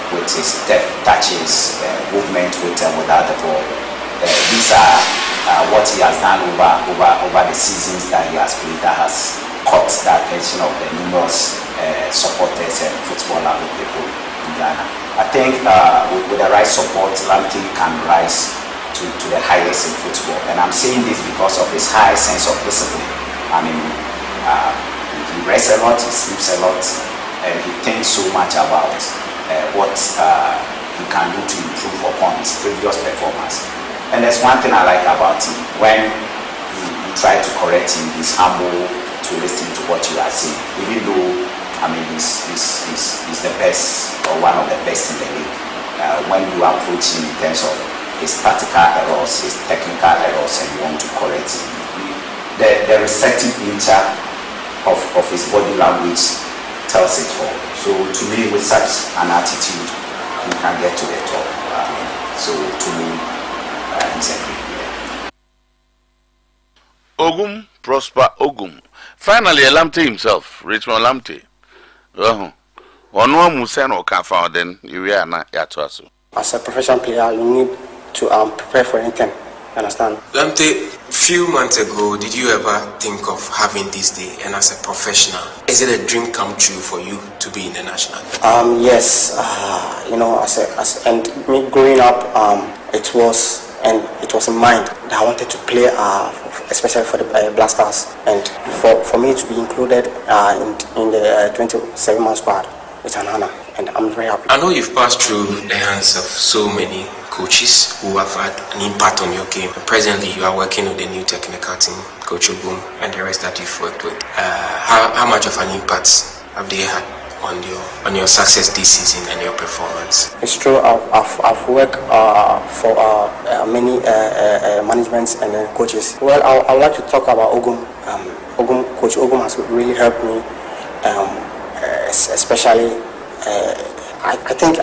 with his deft touches, movement with and without the ball. These are what he has done over the seasons that he has played, that has caught the attention of the numerous supporters and football loving people in Ghana. I think with the right support, Lamte can rise to the highest in football. And I'm saying this because of his high sense of discipline. I mean, he rests a lot, he sleeps a lot, and he thinks so much about what he can do to improve upon his previous performance. And there's one thing I like about him. When you try to correct him, he's humble to listen to what you are saying, even though he's the best or one of the best in the league. When you approach him in terms of his tactical errors, his technical errors, and you want to correct him, the receptive nature of his body language tells it all. So to me, with such an attitude, you can get to the top. So to me, he's a great player. Ogum, Prosper Ogum. Finally, Lamte himself, Richmond Lamte. As a professional player, you need to prepare for anything. You understand? Lamte, few months ago, did you ever think of having this day? And as a professional, is it a dream come true for you to be in the national team? Yes. And me growing up, it was in mind that I wanted to play, especially for the Blasters, and for me to be included in the 27-man squad. It's an honor, and I'm very happy. I know you've passed through the hands of so many coaches who have had an impact on your game. Presently, you are working with the new technical team, Coach Obum, and the rest that you've worked with. How much of an impact have they had on your success this season and your performance? It's true. I've worked for many managements and coaches. Well, I would like to talk about Ogum. Coach Ogum has really helped me, especially. I think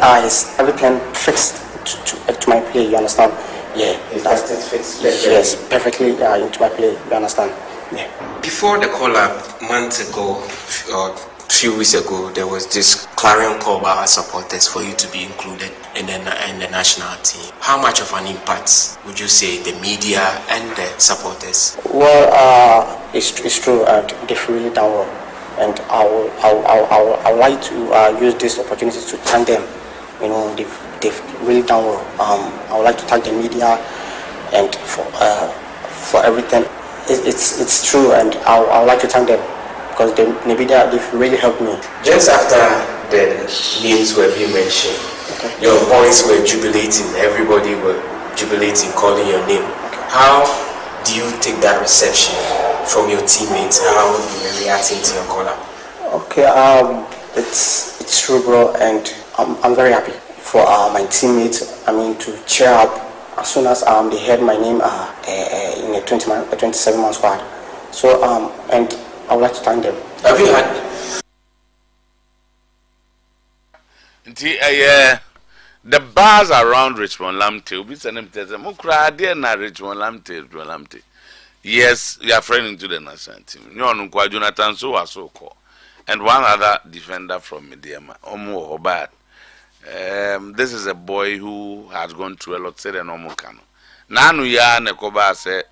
everything fixed to my play. You understand? Yeah. Yes, perfectly into my play. You understand? Yeah. Before the call-up months ago, or few weeks ago, there was this clarion call by our supporters for you to be included in the national team. How much of an impact would you say the media and the supporters? Well, it's true, and they've really done well. And I would like to use this opportunity to thank them. You know, they've really done well. I would like to thank the media and for everything. It's true, and I would like to thank them because the media, they've really helped me. Just after the names were being mentioned, your boys were jubilating. Everybody were jubilating, calling your name. How do you take that reception from your teammates? How you were reacting to your caller? Okay, it's true, bro, and I'm very happy for my teammates. I mean, to cheer up as soon as they heard my name in a 27-man squad. So and I would like to thank them. Have you had? The bars around Richmond Lamte, we send them to them. Richmond Lamte. Yes, you are friend into the national team. You know, Jonathan so called, and one other defender from Mediama, Omo Hobart. This is a boy who has gone through a lot. Said an Omokano. Nanu ya nekoba say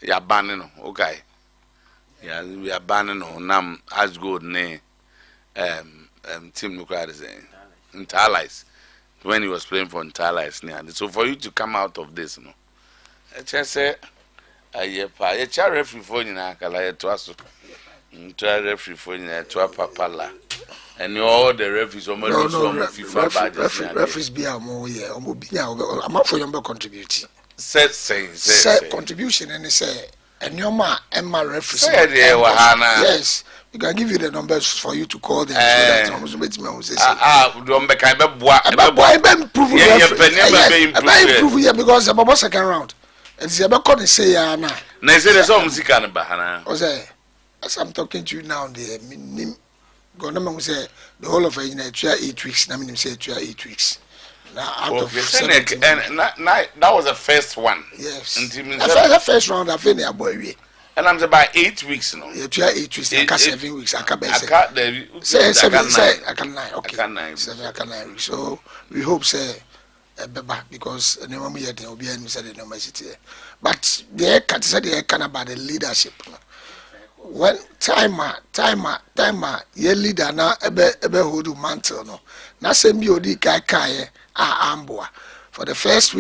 ya banning. Okay, yeah, we are banning on Nam as good ne team Nukrad is in Talais when he was playing for Talais. So for you to come out of this, no, I just say. A chair referee for you now, Kalaya Twasso. Referee for you now, Papala. And all the referees almost FIFA badges. Referees be a more year, I'm not for your contribute. Say contribution and say, and your ma and my referees. Yes, we can give you the numbers for you to call them. Don't make improve because I'm about second round. And see, I'm going to say, Anna. They say there's some music on Bahana. As I'm talking to you now, the government say the whole of a year, 8 weeks. I mean, say 8 weeks. Now, out of 17, and that was the first one. Yes. The first round, I've been a boy. And I'm about 8 weeks now. Yeah, 8 weeks. I can't 7 weeks. I can't say 7. I can 9. Okay. I can 9. 7. I can 9 weeks. So we hope say. Because no me will be the university. But they can say they can about the leadership. When timer, ye leader na ebe hold mantle no. Na se mi odi kai amboa. For the first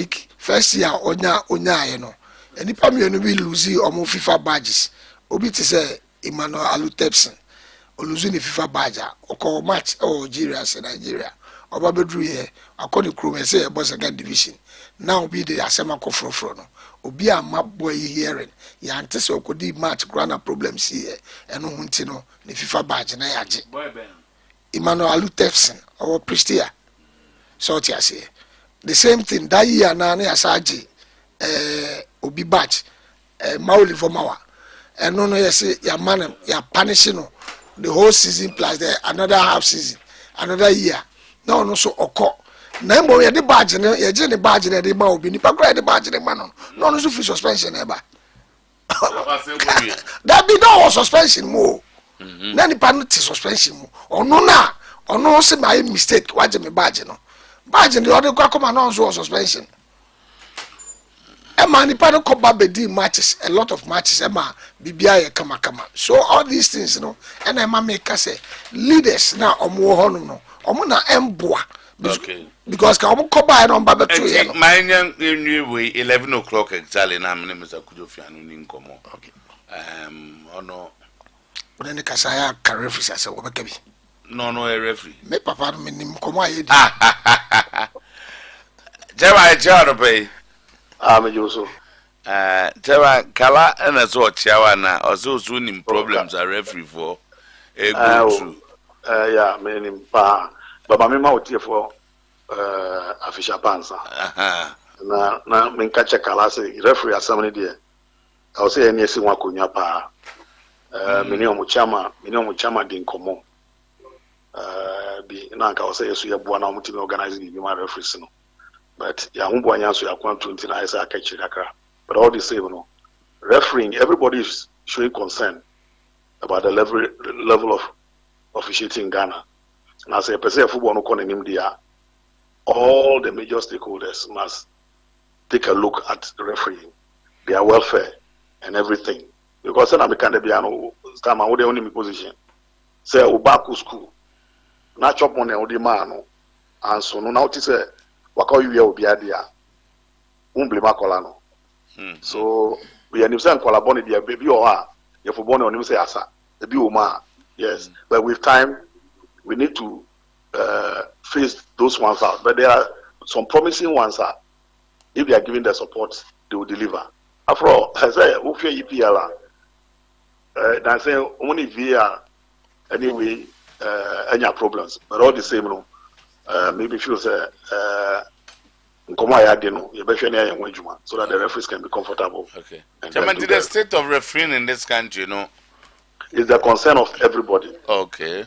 year onya ye no. Enipa mi enu bi lose omo FIFA badges. Obi ti say Emmanuel Alutepsin. O lose ni FIFA badge. Oko match Nigeria. Oba bedru here according to crew say about second division now be the asema kofrofro no obi ama boy hearing ya antese okodi match grana problems here eno hunti no ne FIFA badge na yaje boy ben Emmanuel Alutepsin our Pristia so tia say the same thing that year na asaje obi badge Mauli Vomawa eno no yes ya man ya punish no the whole season plus the another half season another year. No, so oko. Nambo ya de badge ne ye je ne badge ne de ma obi ni pa kra de badge ne ma no so free suspension e ba. That be no suspension mo. Na ni pa no ti suspension mo. Ono se my mistake waje me badge no. Badge ne ode kwa koma no so suspension. Emma ni pa no ko ba be di matches, a lot of matches Emma bibia ye kama. So all these things you know and Emma make say leaders na omo ho no. Omuna emboa because ka omo koba no mba beto ye no my new 11 o'clock exactly na me Mr. Kujofianu ni nkomo okay ono one kasaya ka referee ase wo beka bi no a referee me papa no me nim komo aye di Jewa no pay me joso Jewa kala na so chiawa na oso nim problems a referee for e go through yeah me nim pa baba me ma otie for official pansa na me nka check ala say referee assembly there I will say any esi wa konya pa me ni omo chama din komo bi na nka I say yesu ye boa na omo team organize the human referees no but ya hu boanya so ya kwan 20 na isa aka chiri akra but all the same no refereeing everybody is showing concern about the level of officiating in Ghana. And as a person football no con in India, all the major stakeholders must take a look at the refereeing, their welfare and everything. Because then I can't be an time I would only position. Say Ubaku school. Na chop money odi man and so no now it say waka you will be there umble makola no so we are nimsan kola boni dia baby or ha you for born on him say asa baby o ma yes but with time we need to face those ones out, but there are some promising ones if they are given the support they will deliver. After all, as I say EPL then say only VR anyway any problems, but all the same, no. Maybe feels so that the referees can be comfortable. Okay. The state of refereeing in this country, is the concern of everybody. Okay.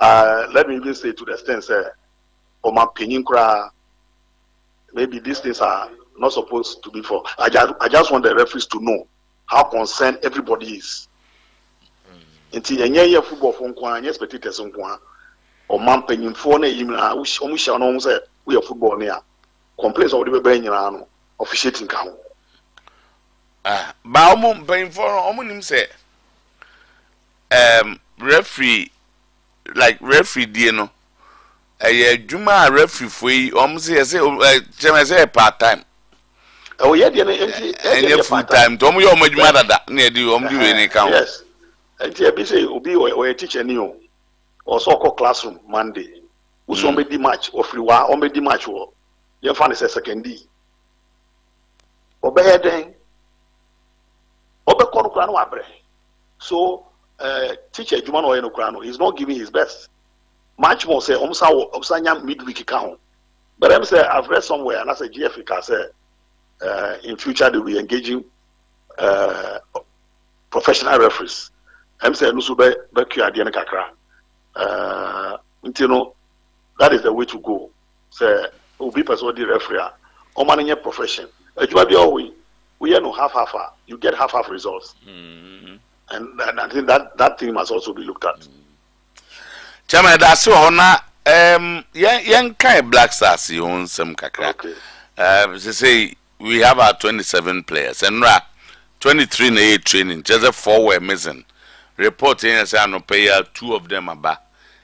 Let me even say to the extent, maybe these things are not supposed to be for. I just want the referees to know how concerned everybody is. Until any football from any spectators on or man penny phone say we are football near complaints of the baby officiating count. Baum paying for homonym say referee Dino a Juma referee for say part time. Oh yeah, full time. Tom you much matter that near do any count. Yes. And say Obi or a teacher new or so-called classroom Monday. Who somebody match or free wa or maybe match or your fan is a second D. Obey then Obe Konukrano Abre. So teacher Juman or Enokrano is not giving his best. Much more say Omsanya midweek count. But I'm say I've read somewhere and as a GFK say in future they will be engaging professional referees. I'm saying no sube back at the kakra. That is the way to go. Say Obi person the referee. O manage profession. We are no half. You get half results. And I think that thing must also be looked at. Chairman, that's so young kind Black Stars you own some kakra. Okay. They say we have our 27 players and 23 in the training. Just 4 were missing. Reporting as I no pay 2 of them about.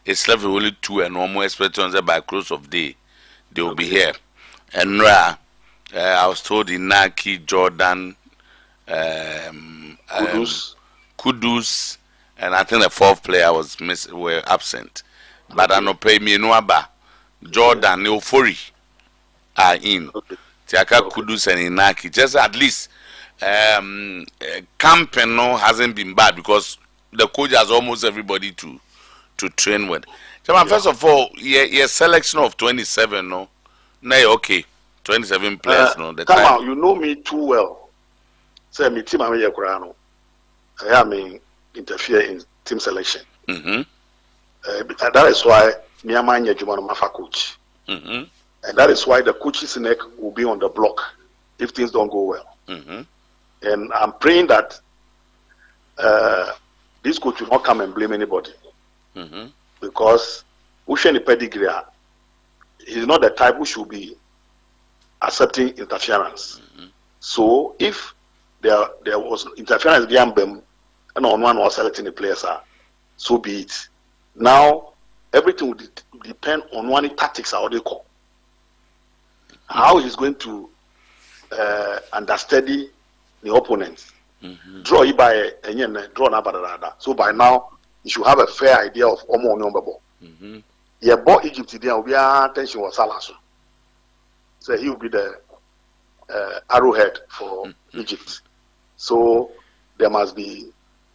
It's left only 2 and no more expectations by close of day they will be here. And I was told Inaki, Jordan, Kudus, and I think the 4th player were absent. But I no pay me no about Jordan, Neofori are in. Tiaka Kudus and Inaki. Just at least camping hasn't been bad because the coach has almost everybody to train with. So first of all, your selection of 27, no, okay, 27 players, no. The come time. on, you know me too well. Say me team I'm here, Kurano. I mean interfere in team selection. That is why Miyamanya Jumano Mafa coach. And that is why the coach's neck will be on the block if things don't go well. And I'm praying that this coach will not come and blame anybody. Because Usheni Pedigree, he's not the type who should be accepting interference. So if there was interference behind them and on one was selecting the players, so be it. Now everything will depend on one tactics how they call. How he's going to understudy the opponents. Draw it by draw na. So by now you should have a fair idea of Omo Onyombo. Yeah, bought Egypt today will be attention was Salaso. So he will be the arrowhead for Egypt. So there must be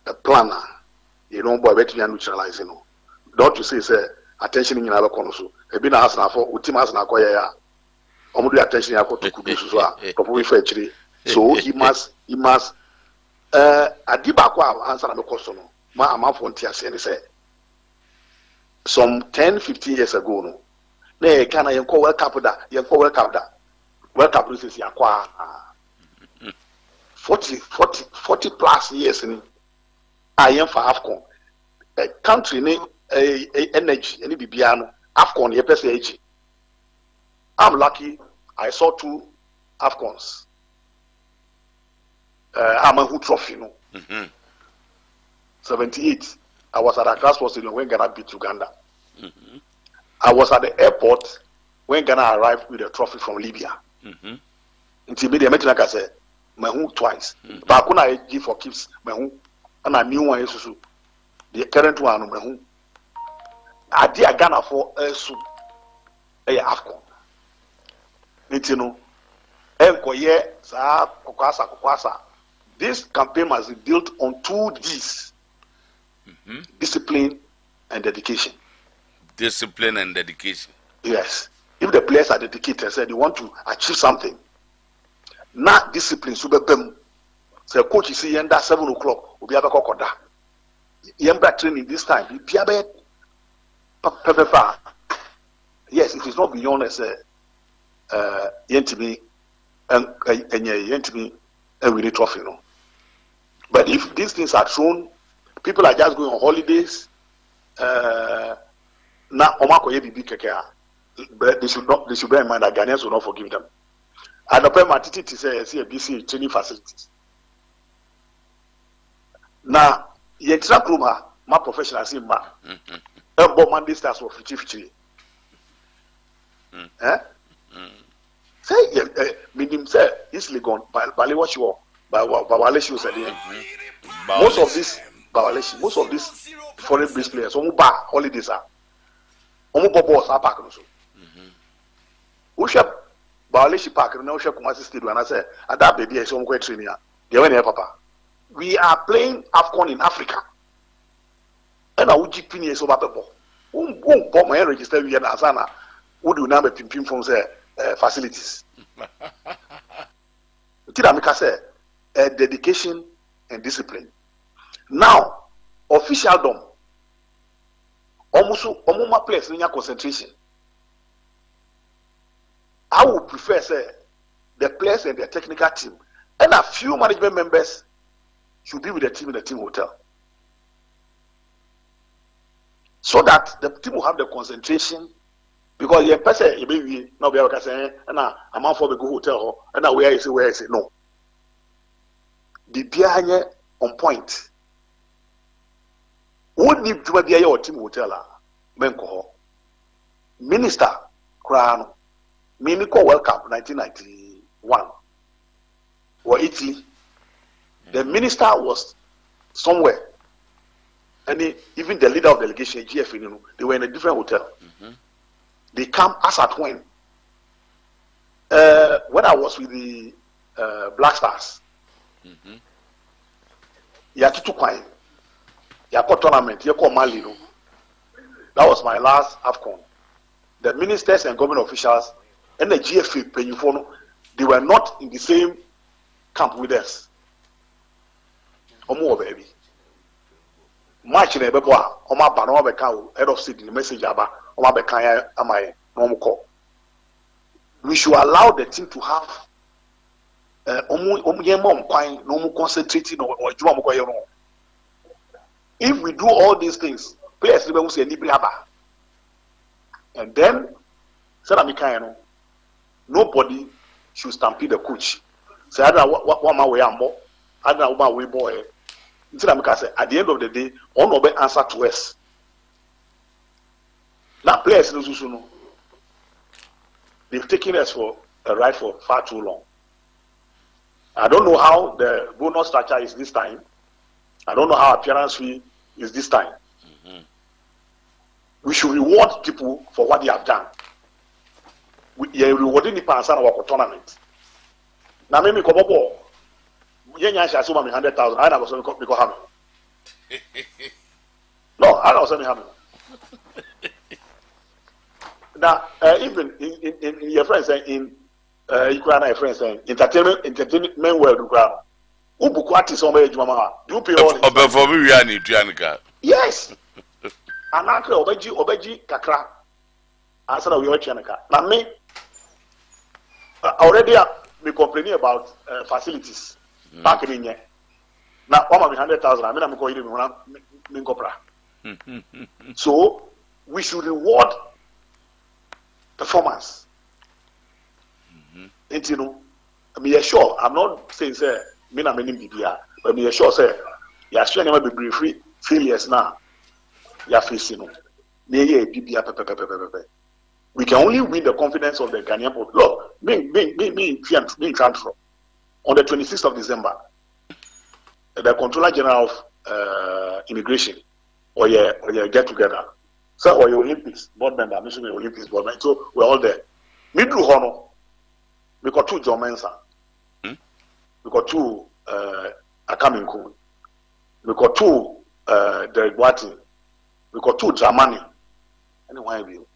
a planner. You know, boy, better neutralizing. Don't you say attention in another corner. So a bit as now for Utimas na koya. Omudu attention ya to kudu so so he must adiba kwa answer na question no ma amafo ntia say some 10-15 years ago no na Ghana yenko World Cup da World Cup is yakwa 40 plus years ni ayen for AFCON country name energy any bibiano AFCON ye pese eji. I'm lucky I saw 2 AFCONs. I'm a who trophy no. 78. I was at Accra Sports Stadium when Ghana beat Uganda. I was at the airport when Ghana arrived with a trophy from Libya. Until media met like I said, Mahu twice. But I couldn't give for keeps Mahu, and I knew one is the current one Mahu. I did Ghana for a AFCON. Nitino, Enkoye, Sa, Kokwasa. This campaign must be built on 2 Ds. Discipline and dedication. Discipline and dedication. Yes. If the players are dedicated and said they want to achieve something, not discipline, so coach is saying that 7 o'clock will be able to da. Yemba training this time. Yes, it is not beyond as yentimi and yentimi and winning trophy, no. But if these things are thrown, people are just going on holidays. Now, but they should bear in mind that Ghanaians will not forgive them. And the Matiti to say CBC training facilities. Now, you track room, my professional see ma. But Monday starts for 50. Say, meaning say, easily gone. Bali what you are. Bawaleshi said, most of this foreign based players, holidays are. Balls are parking. Usha Bawaleshi Park, and Usha Kumasi Stadium, and I said, at that baby, I saw training. Papa. We are playing AFCON in Africa. And I would keep in over people. Bomb my register in Azana. Would you number pim from facilities? Tiramika said, dedication and discipline. Now, officialdom. Almost place in your concentration. I would prefer the players and their technical team and a few management members should be with the team in the team hotel, so that the team will have the concentration. Because you person you be now be able to say, and I'm out for the go hotel and now where is it no. The beer on point. Who need to be your team hotel? Menko Minister Crown Minico World Cup 1991 or Italy. The minister was somewhere, and even the leader of the delegation, GF, they were in a different hotel. They come as at when I was with the Black Stars. Yakitu Kwai. Yako tournament, Yako Malino. That was my last AFCON. The ministers and government officials and the GFA Penyufono, they were not in the same camp with us. Omo baby. March in a beboa, Oma Bano Becao, head of state in the message about Oma Becaya Amai, normal call. We should allow the team to have no concentrating or if we do all these things, players will say and then nobody should stampede the coach. Say I don't know what my way am more. I don't know my way boy. At the end of the day, all no be answer to us. Now players know they've taken us for a ride for far too long. I don't know how the bonus structure is this time. I don't know how appearance fee is this time. We should reward people for what they have done. We are rewarding the person our tournament. Now, maybe come up. You shall assume 100,000. I never saw me because how no, I don't say how now, even in your friends in Ukraine, friends entertainment world Ukraine. Ubuku artists on Jumama. Do pay all for me we are need to yes. And uncle Obeji Kakra. Answer we watch Yanaka. Now me already me complaining about facilities back in here. Now 100,000. I mean I'm going to me kopra. So we should reward performance. And you know, I mean, sure, I'm not saying say me na many BBA, but me sure say you sure never be free failures now. You are facing no. Me BBA. We can only win the confidence of the Ghanaian people. Look, me transfer on the 26th of December. The Controller General of Immigration or get together. So or your Olympics board member, I'm mentioning Olympics board member. So we're all there. Middle honor. We got 2 John Mensah. We got 2 Acheampong. We got 2 Derek Boateng. We got 2 Dramani. Anyway, view.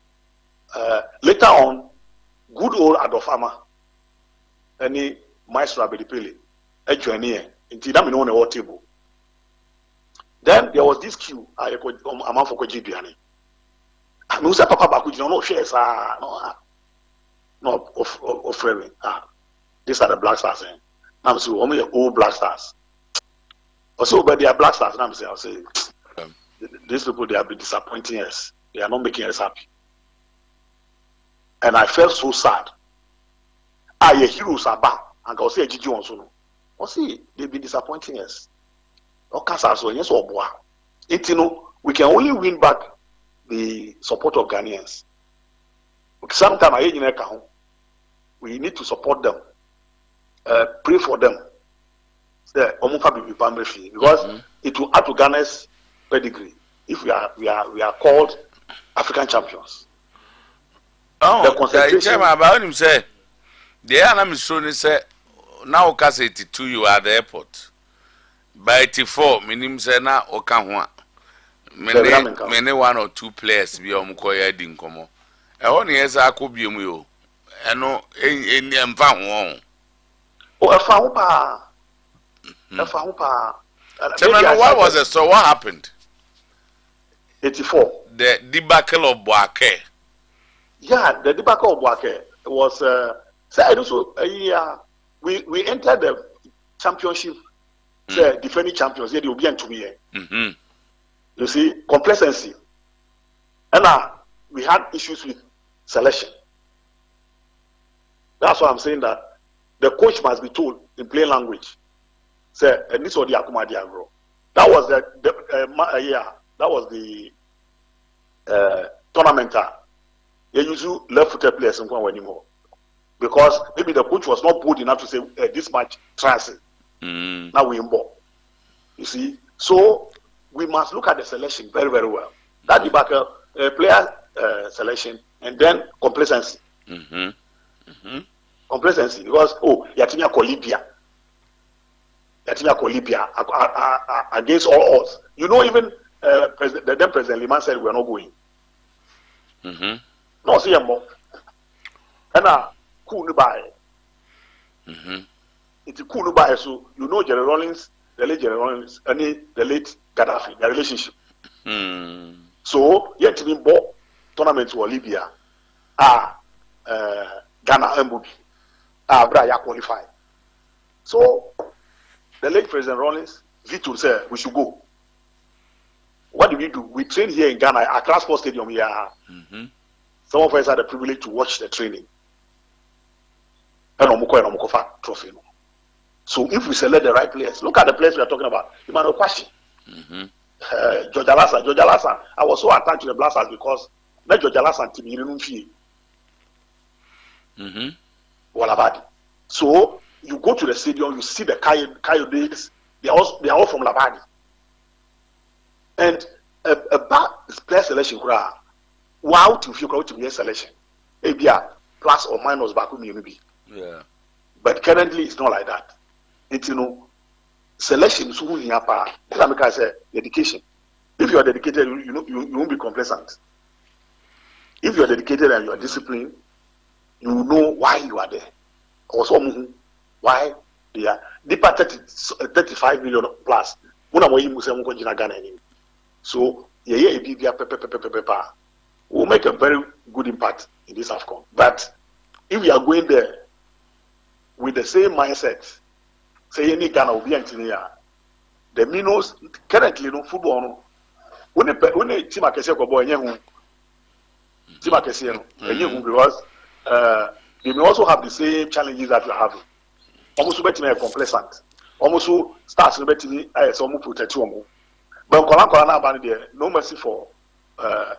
Later on, good old Adolfama, any Maestro Abedipele, Ejuenie, until that on the table. Then there was this queue, amount for Kojibiani. I mean, Papa Bakuji, no shares, no, of framing. These are the Black Stars. I'm saying, only old Black Stars. Also, but they are Black Stars, and I'm saying, these people, they have been disappointing us. They are not making us happy. And I felt so sad. Your heroes are back. And I'll say, Gigi also. I'll see, they've been disappointing us. Yes, we can only win back the support of Ghanaians. Sometimes we need to support them, pray for them. Because it will add to Ghana's pedigree if we are called African champions. Oh, the chairman about him say the enemy showing say now case 82 you are at the airport. By 84, minim say na oka many 1 or 2 players be omukoya din komo. E won yes akobie mu yo. Eno emfa ho. O efa ho pa. Efa ho pa. Chairman, what was it? So what happened? 84. The debacle of Boake. Yeah, the debacle of Boake was we entered the championship, defending champions. Yeah, they will be into me. You see, complacency, and we had issues with selection. That's why I'm saying that the coach must be told in plain language. Say, and this was the Akuma Diagro. That was that was the tournament. They use left-footed players anymore because maybe the coach was not bold enough to say this match transit. Now we inboard. You see, so we must look at the selection very, very well. That debacle, player selection, and then complacency. Complacency because Yatimia Kolibia against all odds. You know, even the then President Liman said we are not going. No, see more. And cool buy. It's cool buy. So you know Jerry Rollins, the late Jerry Rollins, and the late Gaddafi, their relationship. So yet in ball tournament to Libya, Ghana Mbubi, Braya qualified. So the late President Rollins, Vito said we should go. What do? We train here in Ghana, Accra Sports Stadium here. Some of us had the privilege to watch the training. And Omukofa trophy. So if we select the right players, look at the players we are talking about. Emmanuel Kwashi, George Alasan. I was so attached to the Blasters because not George Alasan team you fee. Walabadi. So you go to the stadium, you see the Coyotes. They are all from Labadi. And about player selection, wow, to feel to be a selection, maybe plus or minus back maybe. Yeah. But currently, it's not like that. It's selection is who you are. I say dedication. If you are dedicated, you won't be complacent. If you are dedicated and you are disciplined, you know why you are there. Also, why they are deeper 35 million plus. So we'll make a very good impact in this AFCON. But if we are going there with the same mindset, say any Ghana will be engineer, the minnows currently no football when the team akese ko boy enye hu team akese no enye hu because they may also have the same challenges that you have. Almost better complacent. Almost starts better as almost protect you. But Kolan na ban there, no mercy for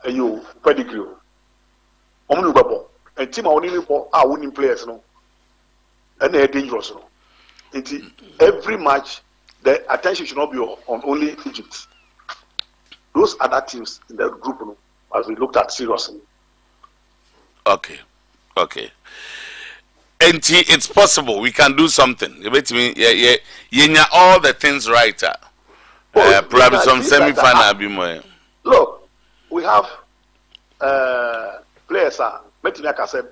you pedigree. Omu babo. And team only for our winning players no. And they are dangerous no. Every match the attention should not be on only Egypt. Those other teams in the group no, as we looked at seriously. Okay. And it's possible we can do something. You bet me, yeah, all the things right. Probably some semi-final be more. Look, we have players. Like I said,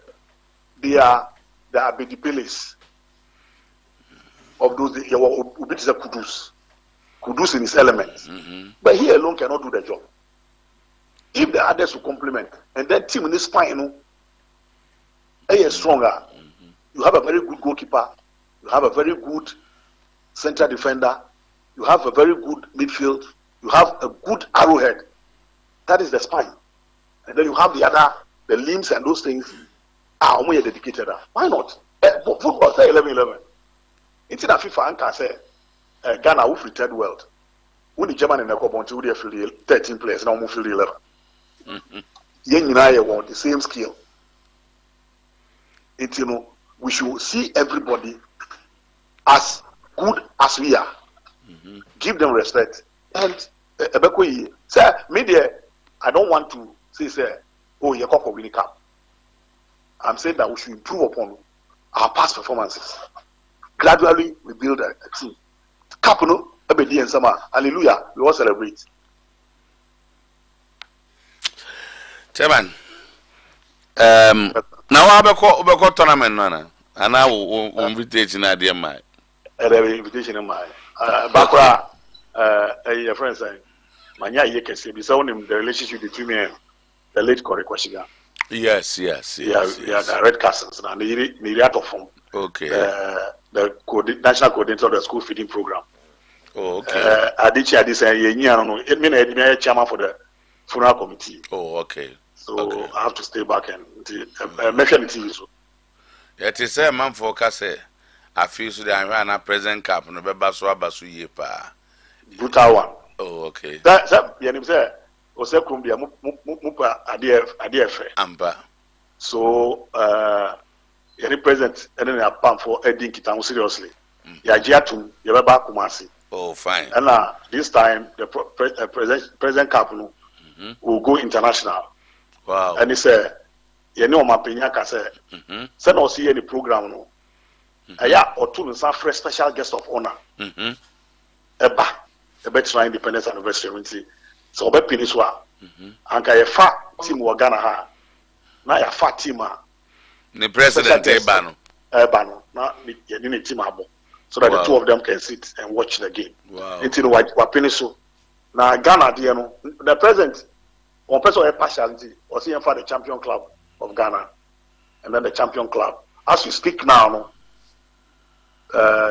they are the pillars of those. Ubit is a Kudus in his elements, but he alone cannot do the job. If the others will complement, and then team in this final, is stronger. You have a very good goalkeeper. You have a very good central defender. You have a very good midfield. You have a good arrowhead. That is the spine. And then you have the limbs and those things are only dedicated. Why not? Football say 11-11. It's in a FIFA and can say Ghana will fit third world. When the German in the cup until they feel 13 players now move field 11. Yen United want the same skill. It's we should see everybody as good as we are. Give them respect. And media, I don't want to say, oh, you're going to win the cup. I'm saying that we should improve upon our past performances. Gradually, we build a team. Cup, no, and summer. Hallelujah. We all celebrate. Chairman, now I have a tournament, Nana, and I will invitation idea my. Invitation in my Bakra, a friend saying, Manya Yekes, be so him the relationship between me and the late Corey Kwashiga. Yes. Yeah, the Red Castles and the Art of Form. Okay. The national coordinator of the school feeding program. Oh, okay. I did say, I don't know, it means I'm chairman for the funeral committee. Oh, okay. So I have to stay back and mention the TV. It is a man for Casse. I feel so that I ran a present cap and a basu ye pa. Brutal one. Oh, okay. That's Yanim said, Ose Kumbia Mupa ADF. Ampa. So, any present, and then a pump for Edding Kitam seriously. Yajiatu, Yababa Kumasi. Oh, fine. And this time, the present cap will go international. Wow. And he said, you know, my Penyaka said, send us see any program. No. Or two fresh special guest of honor. Eba try independence anniversary. So, Obe Piniswa. And a fat team wa Ghana ha. Na ya fat team. The president Ebano. Ebano. Na ni team abo. So that the two of them can sit and watch the game. Wow. Until wa Pinisu. Na Ghana, the president. One person has partiality, or see for the champion club of Ghana, and then the champion club. As we speak now,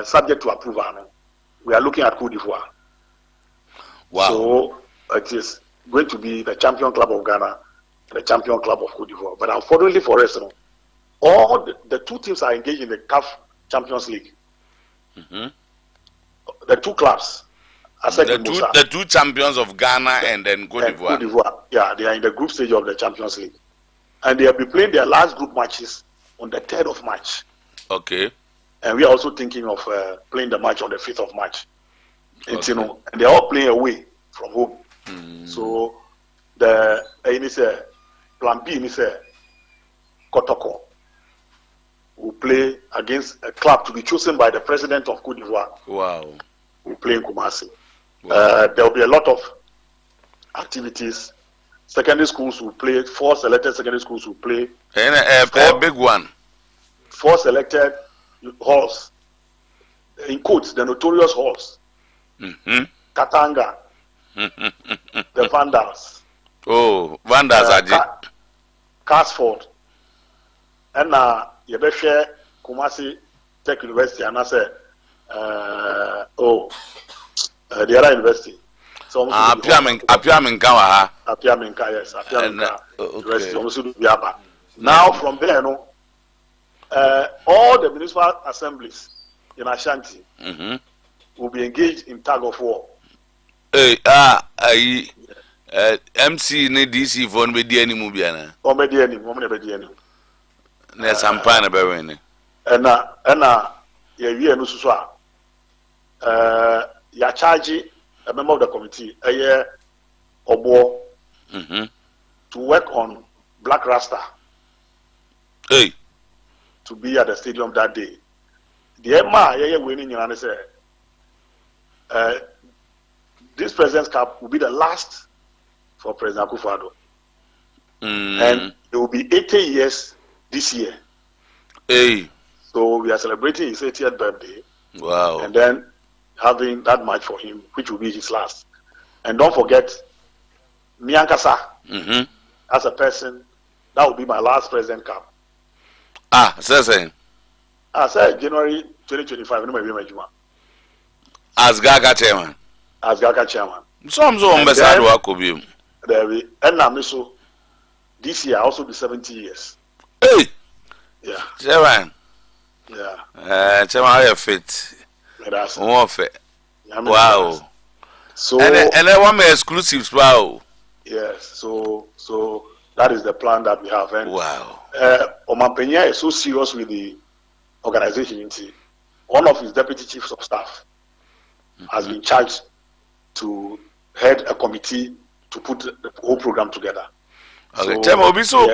subject to approval, we are looking at Côte d'Ivoire. Wow! So it is going to be the champion club of Ghana, and the champion club of Côte d'Ivoire. But unfortunately for us, all the two teams are engaged in the CAF Champions League. The two clubs. The two champions of Ghana and then Côte d'Ivoire. Yeah, they are in the group stage of the Champions League. And they will be playing their last group matches on the 3rd of March. Okay. And we are also thinking of playing the match on the 5th of March. Okay. And they are all playing away from home. So the plan B is Kotoko will play against a club to be chosen by the president of Côte d'Ivoire. Wow. We play in Kumasi. Wow. There will be a lot of activities. Secondary schools will play. 4 selected secondary schools will play. And a big one. 4 selected halls. In quotes, the notorious halls. Katanga. The Vandals. Oh, Vandals are Casford. And Yebeshe Kumasi Tech University. And I said, the other university. Apiamenka wa ha. Apiamenka, yes. Apiamenka. Okay. Now from there, no, all the municipal assemblies in Ashanti will be engaged in tug of war. MC ne DC phone be di ani mu bia na. O be di ani, mo me be di ani. Na sampa na be wen. Ena ye wie no susu a ya charge a member of the committee Obo to work on Black Rasta. To be at the stadium that day. The Emma winning in say this President's Cup will be the last for President Akufo-Addo. And it will be 80 years this year. So we are celebrating his 80th birthday. Wow. And then having that match for him, which will be his last. And don't forget, Miankasa, as a person, that will be my last President Cup. Saying. I said January 2025, as Gaga chairman. As Gaga chairman. Some so ambassador Akobim. There we and Namiso this year also be 70 years. Yeah. Chairman. Yeah. Chairman, how you fit? That's fit. Wow. So and then one more exclusives, wow. Yes, so that is the plan that we have. And wow. Omampenya is so serious with the organization. One of his deputy chiefs of staff has been charged to head a committee to put the whole program together. Okay, tell me, Obiso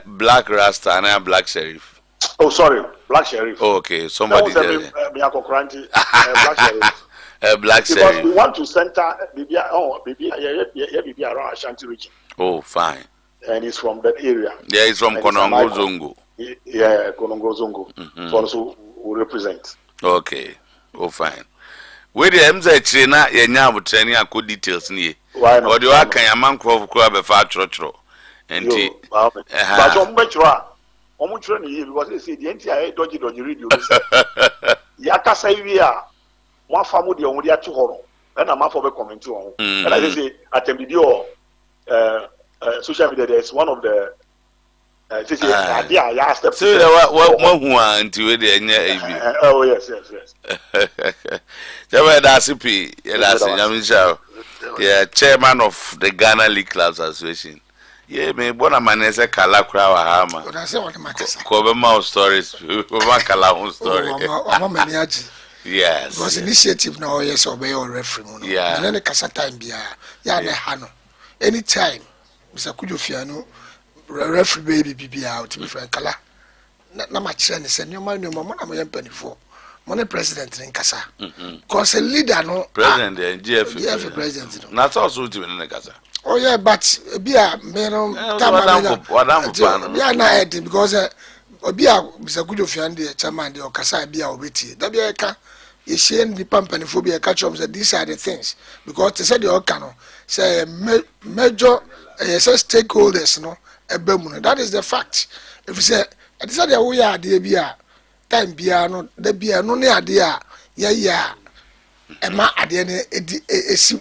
Black Rasta and Black Sheriff. Oh, sorry, Black Sheriff. Oh, okay, somebody there. Black Sheriff. Black because Sheriff. We want to center baby around Ashanti region. Oh, fine. And he's from that area. Yeah, he's from Konongo Zongo. Yeah, Konongo Zongo. So also will represent. Okay. Oh, fine. Where the MZ na yenya butrani akọ details ni. Why not? Or the wa kan yaman crop kura be fa trotro. Enti but on betwa omo tro ni because they say the entire dodgy radio ya kasa wi a mo afamu de omo de atu horo and am afọ be comment on. And I say attempted or social media there is one of the idea step. So what who anti we dey nya oh yes. Jawa Dasipi, yeah, chairman of the Ghana League Clubs Association. Yeah, me bona manese kala kura wa hama. Kobe ma stories, kobe kala story. Yes. Because initiative now yes obey or referee no. Yeah. And then kasa time bia ya na hano. Anytime Mr. Kujofiano referee baby bia out me friend kala. Na ma kire ne se nyoma na mo yem panifo. Money president in Kasa. Because a leader no president and GF president. No. Not also to in Kasa. Oh yeah, but be a man yeah na because be a Mr. Kujofiande chairman the Kasa be a obeti. That be a ka you share the pampaniphobia catch up that these are the things because they said the okano say major stakeholders no ebemu. That is the fact. If you say it is the we are the bia time bia no da bia no ne ade a ya ema ade ne esi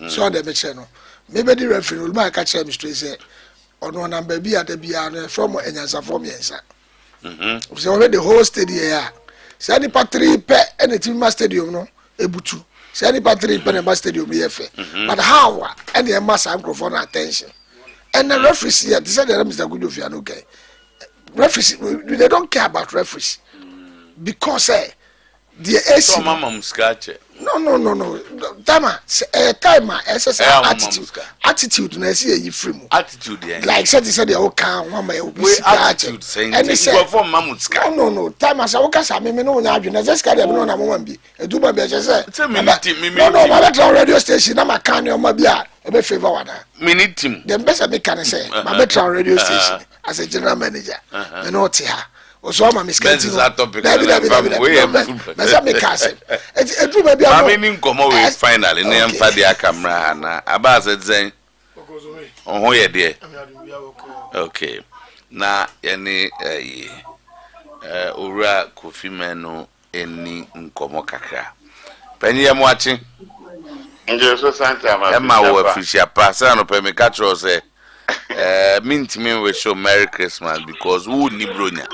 so da be che no maybe the referee will ma catch him straight say ono number bia da bia no from enyansa from yensa so already the whole stadium here say the patri pe anything stadium no ebutu say the patri pe na stadium here fe but how and the mass microphone attention and the referees here they said the Mr. Kujofiano okay. Referees, they don't care about referees because the AC. No. Tama, attitude. Na see you free. Attitude. Like said they all can one my attitude saying. And they say, no. Tama, so okay, sa me no nya adwena. Just carry me no na mo bi. Edu ba bi say. No, my radio station na makane o ma bia. Ebe favor wana. Minute team. Them best me can say. My better radio station as a general manager. Me no te ha. Oso ma miskanti. Besa me kase. Edu ba bia. Ma me ni nkomo we finally na emfa dia camera na aba zen. Oho ye de. Okay. Na yani owura Kofi Menu eni nkomo kakra. Penye mo achi. Nje so Sometymer Emma wo Fisher Pasa no pe me catch us say mint me we show Merry Christmas because who ni bronya.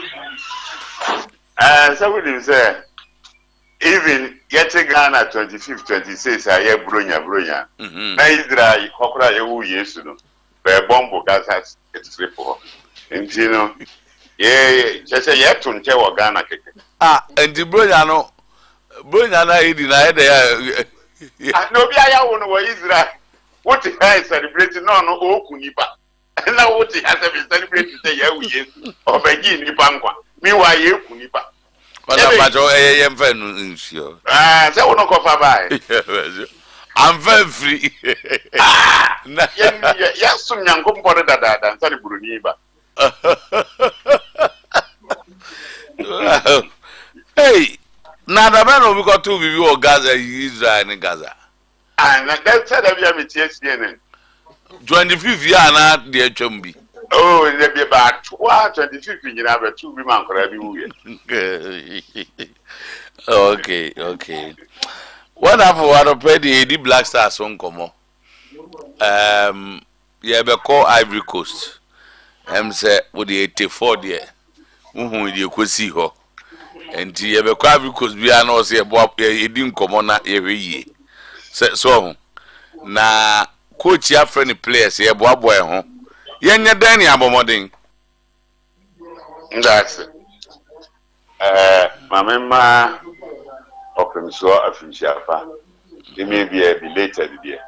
So we say even getting Ghana 25th 26 aye bronya. Na Israel kokora ye wu Yesu no. Be bombo Gaza it triple. Ntino say ye to nche wo Ghana keke. Enti bronya na idi na e dey no bi aya wo no wo Israel. What is celebrating no oku nipa. Na what is celebrating say ye wu Yesu. Obegi nipa nkwa. Mi wa ye ku nipa. Wala bajo mfa no nsio. Say wo no kofa bai. I'm very free. Yes, some young company that and sorry, Bruniba. Hey, now the man we got 2 people Gaza, Israel and Gaza. And that said, I have a TSN 25th year now, dear Chumbi. Oh, and there be about 25th you have 2 women Okay. What happened? What played the Black Stars on Como? Yeah, be call Ivory Coast. Say with the 84 there. Who you could see her. And the be call Ivory Coast. We are not say Bob. He didn't come on every year. So na coach ya friendly players here. Bob boy home. Yenya Danny abomoding. That's it. Mama. So Afinshafa. They may be belated there.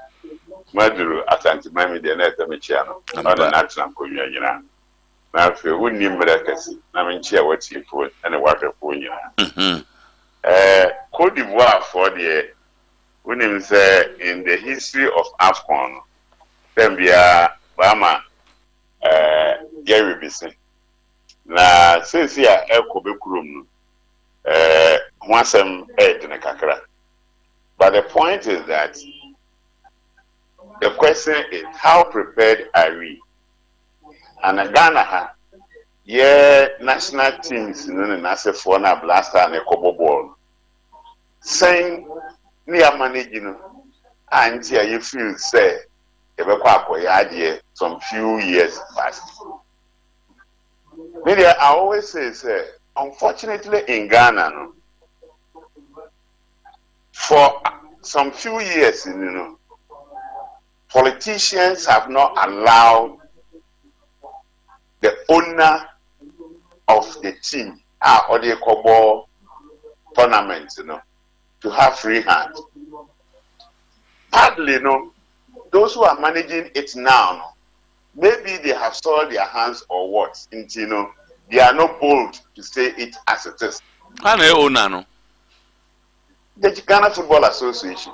Maduru Atlantic Mammy, the net of Michiano, on the natural community. Now, if you wouldn't name Miraculous, I mean, cheer what you put and a water for you. Cote d'Ivoire for the when say in the history of AFCON, then we are Bama Gary Bisson. Now, since you are El Kobe once I'm in a kakra. But the point is that the question is how prepared are we? And Ghana, national teams in the Nasa Fona Blaster and a Kobo ball. Saying near managing until you feel say some few years past. Maybe I always say, unfortunately in Ghana, for some few years, politicians have not allowed the owner of the team or the Kobo tournament, to have free hand. Partly, those who are managing it now, maybe they have soiled their hands or what, they are not bold to say it as it is. The Ghana Football Association.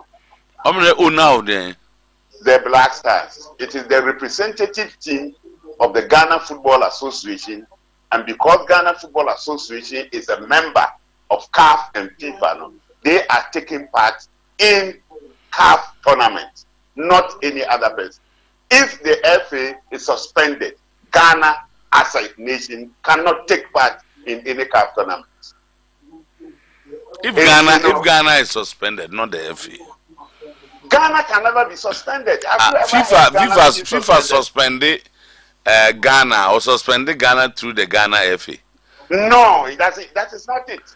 The Black Stars. It is the representative team of the Ghana Football Association, and because Ghana Football Association is a member of CAF and FIFA, they are taking part in CAF tournament, not any other person. If the FA is suspended, Ghana as a nation cannot take part in any CAF tournament. If Ghana is suspended, not the FA. Ghana can never be suspended. FIFA suspended Ghana or suspended Ghana through the Ghana FA. No, that is not it.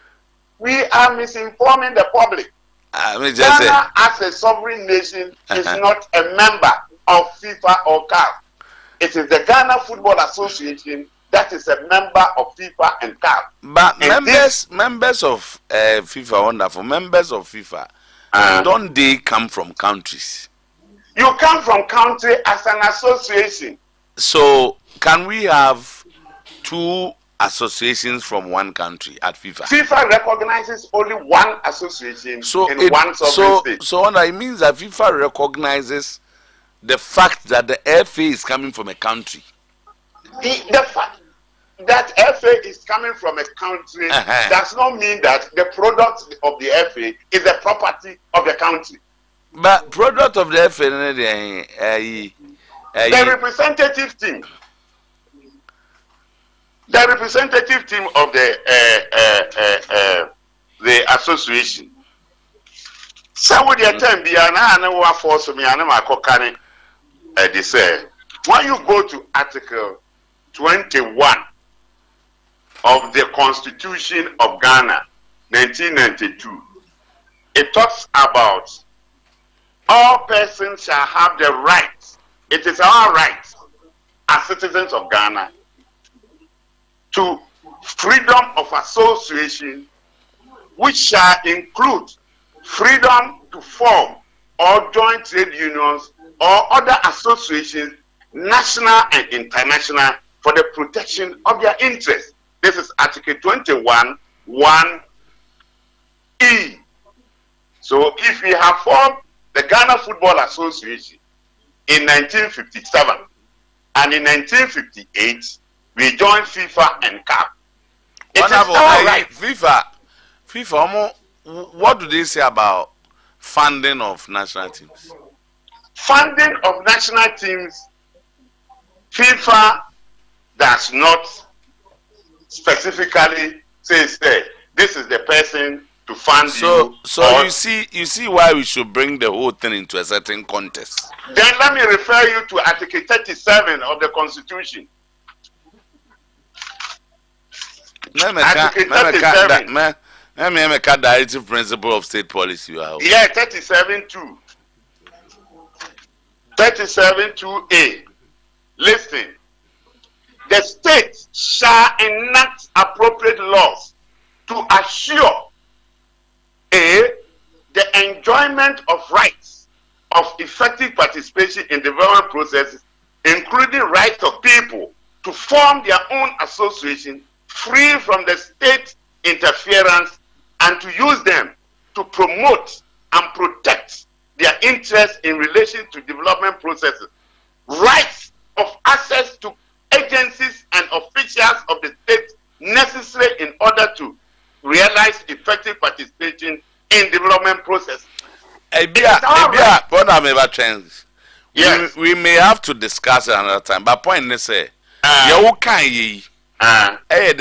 We are misinforming the public. Ghana as a sovereign nation is not a member of FIFA or CAF. It is the Ghana Football Association that is a member of FIFA and CAF. But members of FIFA, wonderful members of FIFA, don't they come from countries? You come from country as an association. So can we have 2 associations from one country at FIFA? FIFA recognizes only one association in one sovereign state. So it means that FIFA recognizes the fact that the FA is coming from a country. The fact that FA is coming from a country does not mean that the product of the FA is the property of the country. But product of the FA, the representative team. The representative team of the association So with your time, be an force me, and my cockani. They say, when you go to Article 21 of the Constitution of Ghana, 1992, it talks about all persons shall have the right. It is our right as citizens of Ghana to freedom of association, which shall include freedom to form or join trade unions or other associations, national and international, for the protection of their interests. This is Article 21, 1E. So if we have formed the Ghana Football Association in 1957, and in 1958, we joined FIFA and CAF. It is all right. FIFA, what do they say about funding of national teams? Funding of national teams, FIFA does not specifically say this is the person to fund you. So you see why we should bring the whole thing into a certain context. Then let me refer you to Article 37 of the Constitution. Article 37. Let me make a directive principle of state policy. Yeah, 37.2. 37.2A. Listen. The state shall enact appropriate laws to assure the enjoyment of rights of effective participation in development processes, including rights of people to form their own association free from the state interference and to use them to promote and protect their interests in relation to development processes, rights of access to agencies and officials of the state necessary in order to realize effective participation in development process. Yes. We may have to discuss it another time, but point is the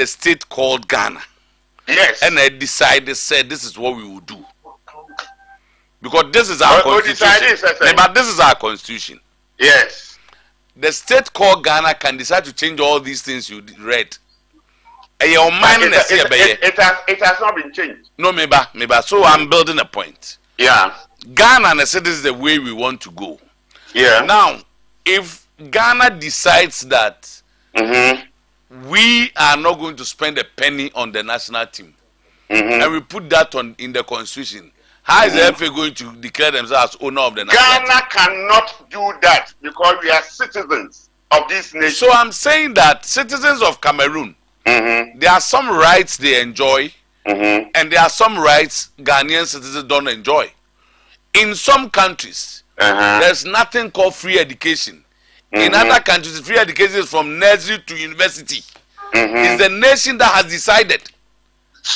state called Ghana. Yes. And they decided, said this is what we will do. Because this is our constitution. But this is our constitution. Yes. The state called Ghana can decide to change all these things you read. It has not been changed. No, maybe. So I'm building a point. Yeah. Ghana and said this is the way we want to go. Yeah. Now, if Ghana decides that we are not going to spend a penny on the national team, and we put that in the constitution, how is the FA going to declare themselves as owner of the national team? Ghana cannot do that because we are citizens of this nation. So I'm saying that citizens of Cameroon, there are some rights they enjoy, and there are some rights Ghanaian citizens don't enjoy. In some countries, there's nothing called free education. In other countries, free education is from nursery to university. It's the nation that has decided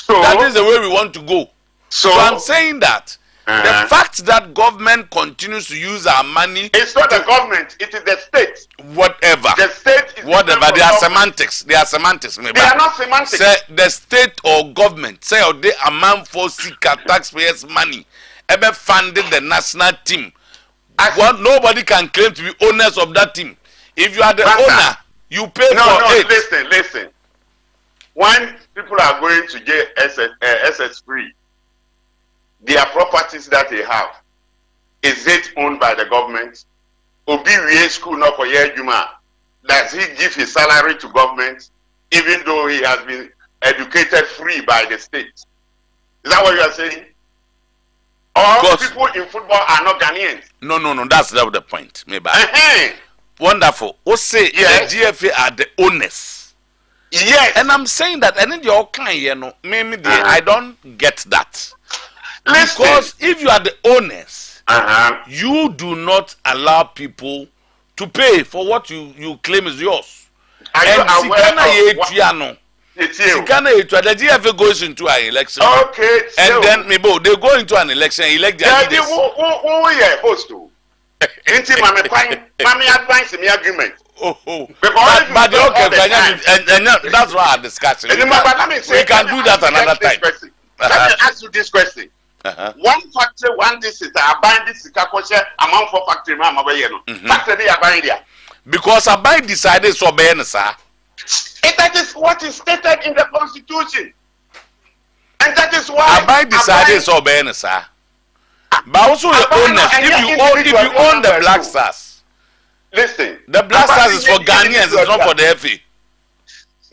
that is the way we want to go. So I'm saying that the fact that government continues to use our money, it's not the government, it is the state. Whatever. The state is whatever. They are semantics. They are semantics. Maybe. They are not semantics. Say the state or government say they amount for seeker taxpayers' money ever funded the national team. Nobody can claim to be owners of that team. If you are the owner, you pay for it. Listen. When people are going to get SS free, their properties that they have, is it owned by the government? Obi school not for Juma. Does he give his salary to government even though he has been educated free by the state? Is that what you are saying? All people in football are not Ghanaians. No, that's not the point. Maybe. Wonderful. Say the GFA are the owners. Yes. And I'm saying that, and in your kind, maybe I don't get that. Listen. Because if you are the owners, you do not allow people to pay for what you claim is yours. Are you aware of what? The GFA goes into an election. Okay. And then maybe they go into an election and elect their leaders. Who are supposed to? Mami advance me agreement. But okay, and that's why our discussion. We can do that another time. Let me ask you this question. One factory, one this is I buy this amount for factory, mama, factory they are buying there. Because I buy decided so ben, sir. That is what is stated in the constitution. And that is why I buy decided so ben, sir. But also the owners, if you own the Black Stars. Listen. The Black Stars is for Ghanaians, it's not for the FA.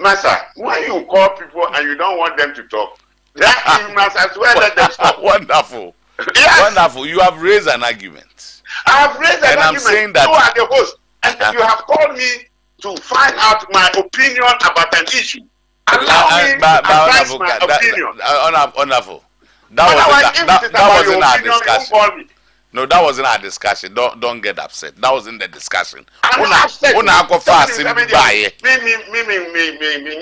Master, when you call people and you don't want them to talk, that you must as well let them stop. Wonderful. Yes. Wonderful. You have raised an argument. I have raised an argument. I'm saying that you are the host. And you have called me to find out my opinion about an issue. Allow me to advise my opinion. Wonderful. That wasn't our discussion. No, that wasn't our discussion. Don't get upset. That wasn't the discussion. I'm not upset. Me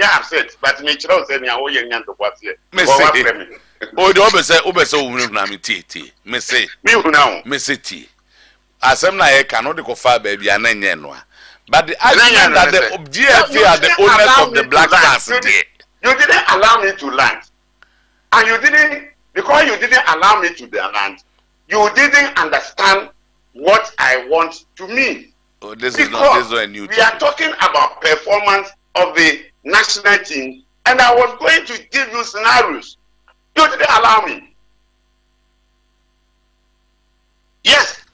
upset. But me chiro say me awo yenyan to kwase. Me say. O do be say unu na me tie. Me say. Me hu na o. Me say tie. Asem na ye kan no de ko fa ba bia na nye no a. But the argument that the GFA are the owners of the Black Stars. You didn't allow me to land. And you didn't, because you didn't allow me to land, you didn't understand what I want to mean. Oh, this is not a new we are talking about performance of the national team, and I was going to give you scenarios. You didn't allow me. Yes,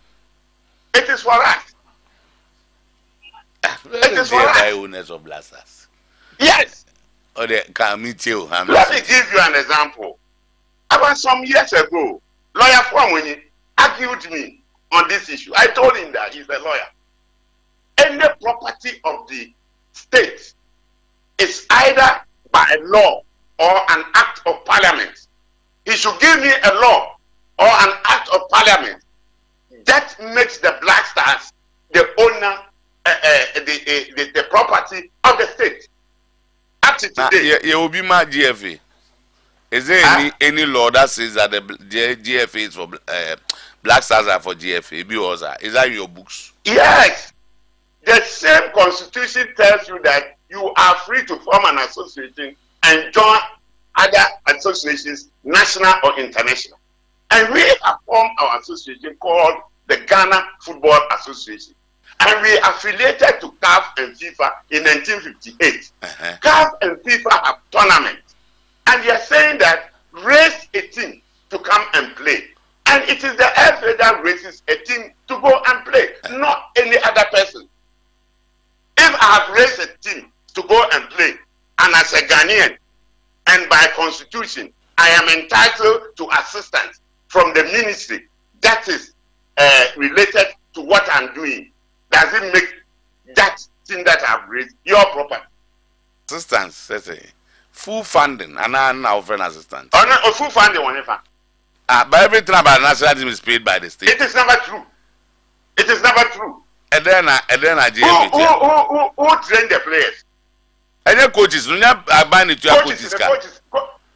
it is for us. It is for us. Owners of Black Stars. Yes. Let me give you an example. About some years ago, lawyer Kwamweni argued me on this issue. I told him that he's a lawyer. Any property of the state is either by law or an act of parliament. He should give me a law or an act of parliament that makes the Black Stars the owner, the property of the state. You will be my GFA. Is there any law that says that the GFA is for Black Stars are for GFA? Is that your books? Yes. The same constitution tells you that you are free to form an association and join other associations, national or international. And we have formed our association called the Ghana Football Association. And we affiliated to CAF and FIFA in 1958. CAF and FIFA have tournaments. And they are saying that raise a team to come and play. And it is the FA that raises a team to go and play, not any other person. If I have raised a team to go and play, and as a Ghanaian, and by constitution, I am entitled to assistance from the ministry that is related to what I'm doing, does it make that thing that I've raised your property? Assistance, full funding, and I'm now offering assistance. Oh, full funding, whatever. But everything about national team is paid by the state. It is never true. It is never true. And then I who train the players? And the coaches, I bind it to your coaches.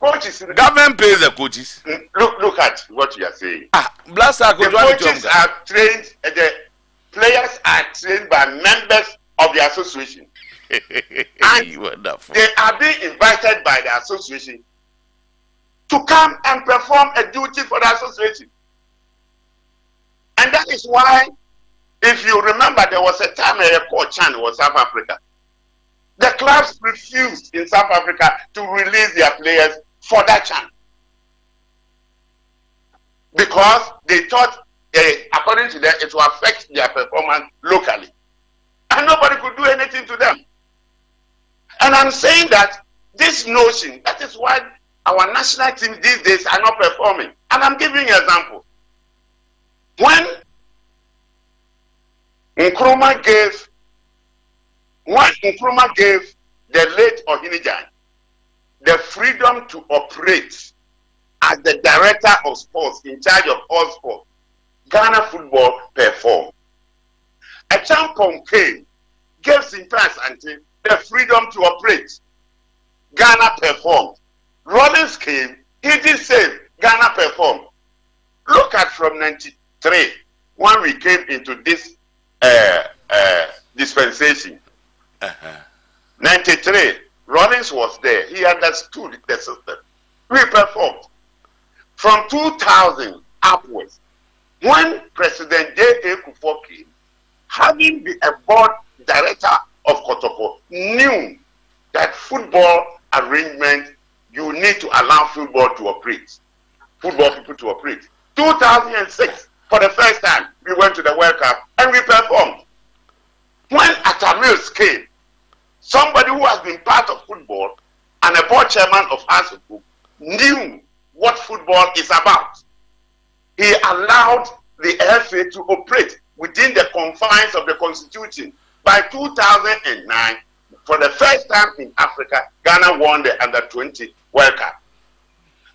Coaches. Government pays the coaches. Look at what you are saying. The coaches are trained. The players are trained by members of the association. And wonderful. They are being invited by the association to come and perform a duty for the association. And that is why, if you remember, there was a time a coach Chan was South Africa. The clubs refused in South Africa to release their players for that Chan. Because they thought, according to them, it will affect their performance locally. And nobody could do anything to them. And I'm saying that this notion, that is why our national team these days are not performing. And I'm giving you an example. When Nkrumah gave the late Ohinijai the freedom to operate as the director of sports, in charge of all sports, Ghana football performed. Acheampong came, gave Simpas Ante the freedom to operate. Ghana performed. Rollins came, he did same, Ghana performed. Look at from 93, when we came into this dispensation. 93, Rollins was there. He understood the system. We performed. from 2000 upwards, when President J.A. Kufuor came, having been a board director of Kotoko, knew that football arrangement, you need to allow football to operate, football people to operate. 2006, for the first time, we went to the World Cup and we performed. When Atamils came, somebody who has been part of football and a board chairman of ASUPU knew what football is about. He allowed the FA to operate within the confines of the constitution. By 2009, for the first time in Africa, Ghana won the Under-20 World Cup.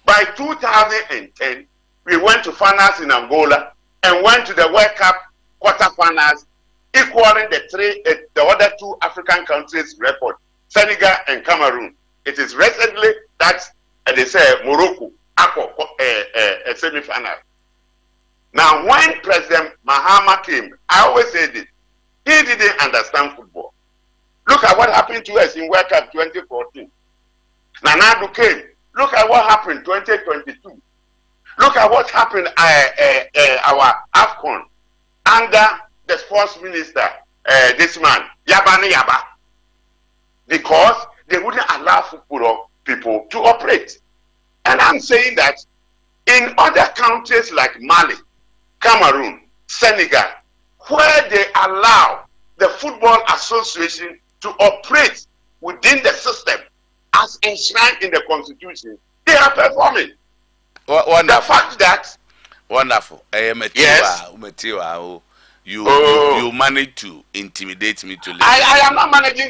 By 2010, we went to finals in Angola and went to the World Cup quarterfinals, equaling the other two African countries' record, Senegal and Cameroon. It is recently that they say Morocco a semi-final. Now, when President Mahama came, I always said it, he didn't understand football. Look at what happened to us in World Cup 2014. Nanadu came. Look at what happened 2022. Look at what happened our AFCON under the sports minister, this man, Yabani Yaba. Because they wouldn't allow football people to operate. And I'm saying that in other countries like Mali, Cameroon, Senegal, where they allow the Football Association to operate within the system as enshrined in the Constitution, they are performing. Wonderful. The fact that... Wonderful. Yes. You managed to intimidate me to listen. I am not managing.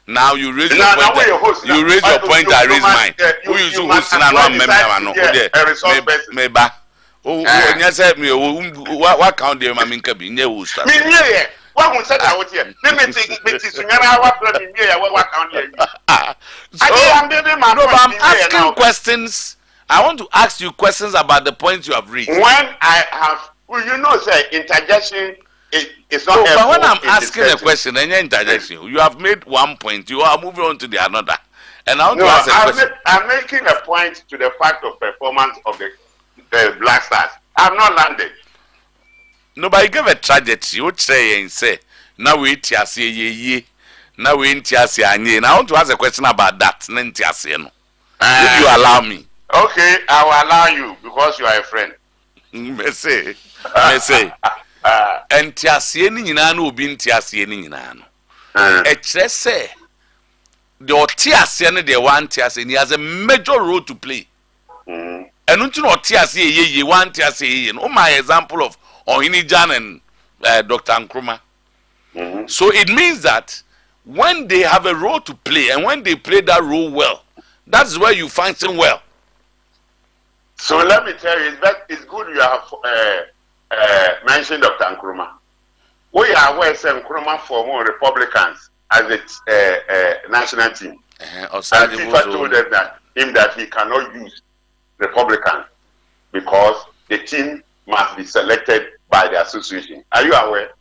Now you raise your point. You raise your point. I raise mine. Who you host now? Oh, yes, what count there, my minka be near Worcester? What was said out here? Let me take I'm asking questions. I want to ask you questions about the points you have raised. When I have, well, you know, say interjection is not. But when I'm asking a question, and interjection, you have made one point. You are moving on to the another, and I want to ask a question. I'm making a point to the fact of performance of the Black Stars. I'm not landed. No, but you give a tragedy. You say and say now we ye. Now we and I want to ask a question about that. If you allow me. Okay, I will allow you because you are a friend. Me say. And tiasie ni nyina no obi ntiasie ni nyina no. E kire say the otiasie ne the one tiasie he has a major role to play. And unto no tiasie ye one tiasie ye no my example of Ohinijan and Dr. Nkrumah. So it means that when they have a role to play and when they play that role well, that's where you function well. So let me tell you, it's good you have mentioned Dr. Nkrumah. We are aware that Nkrumah for more Republicans as the national team. And FIFA told them that he cannot use Republicans because the team must be selected by the association. Are you aware?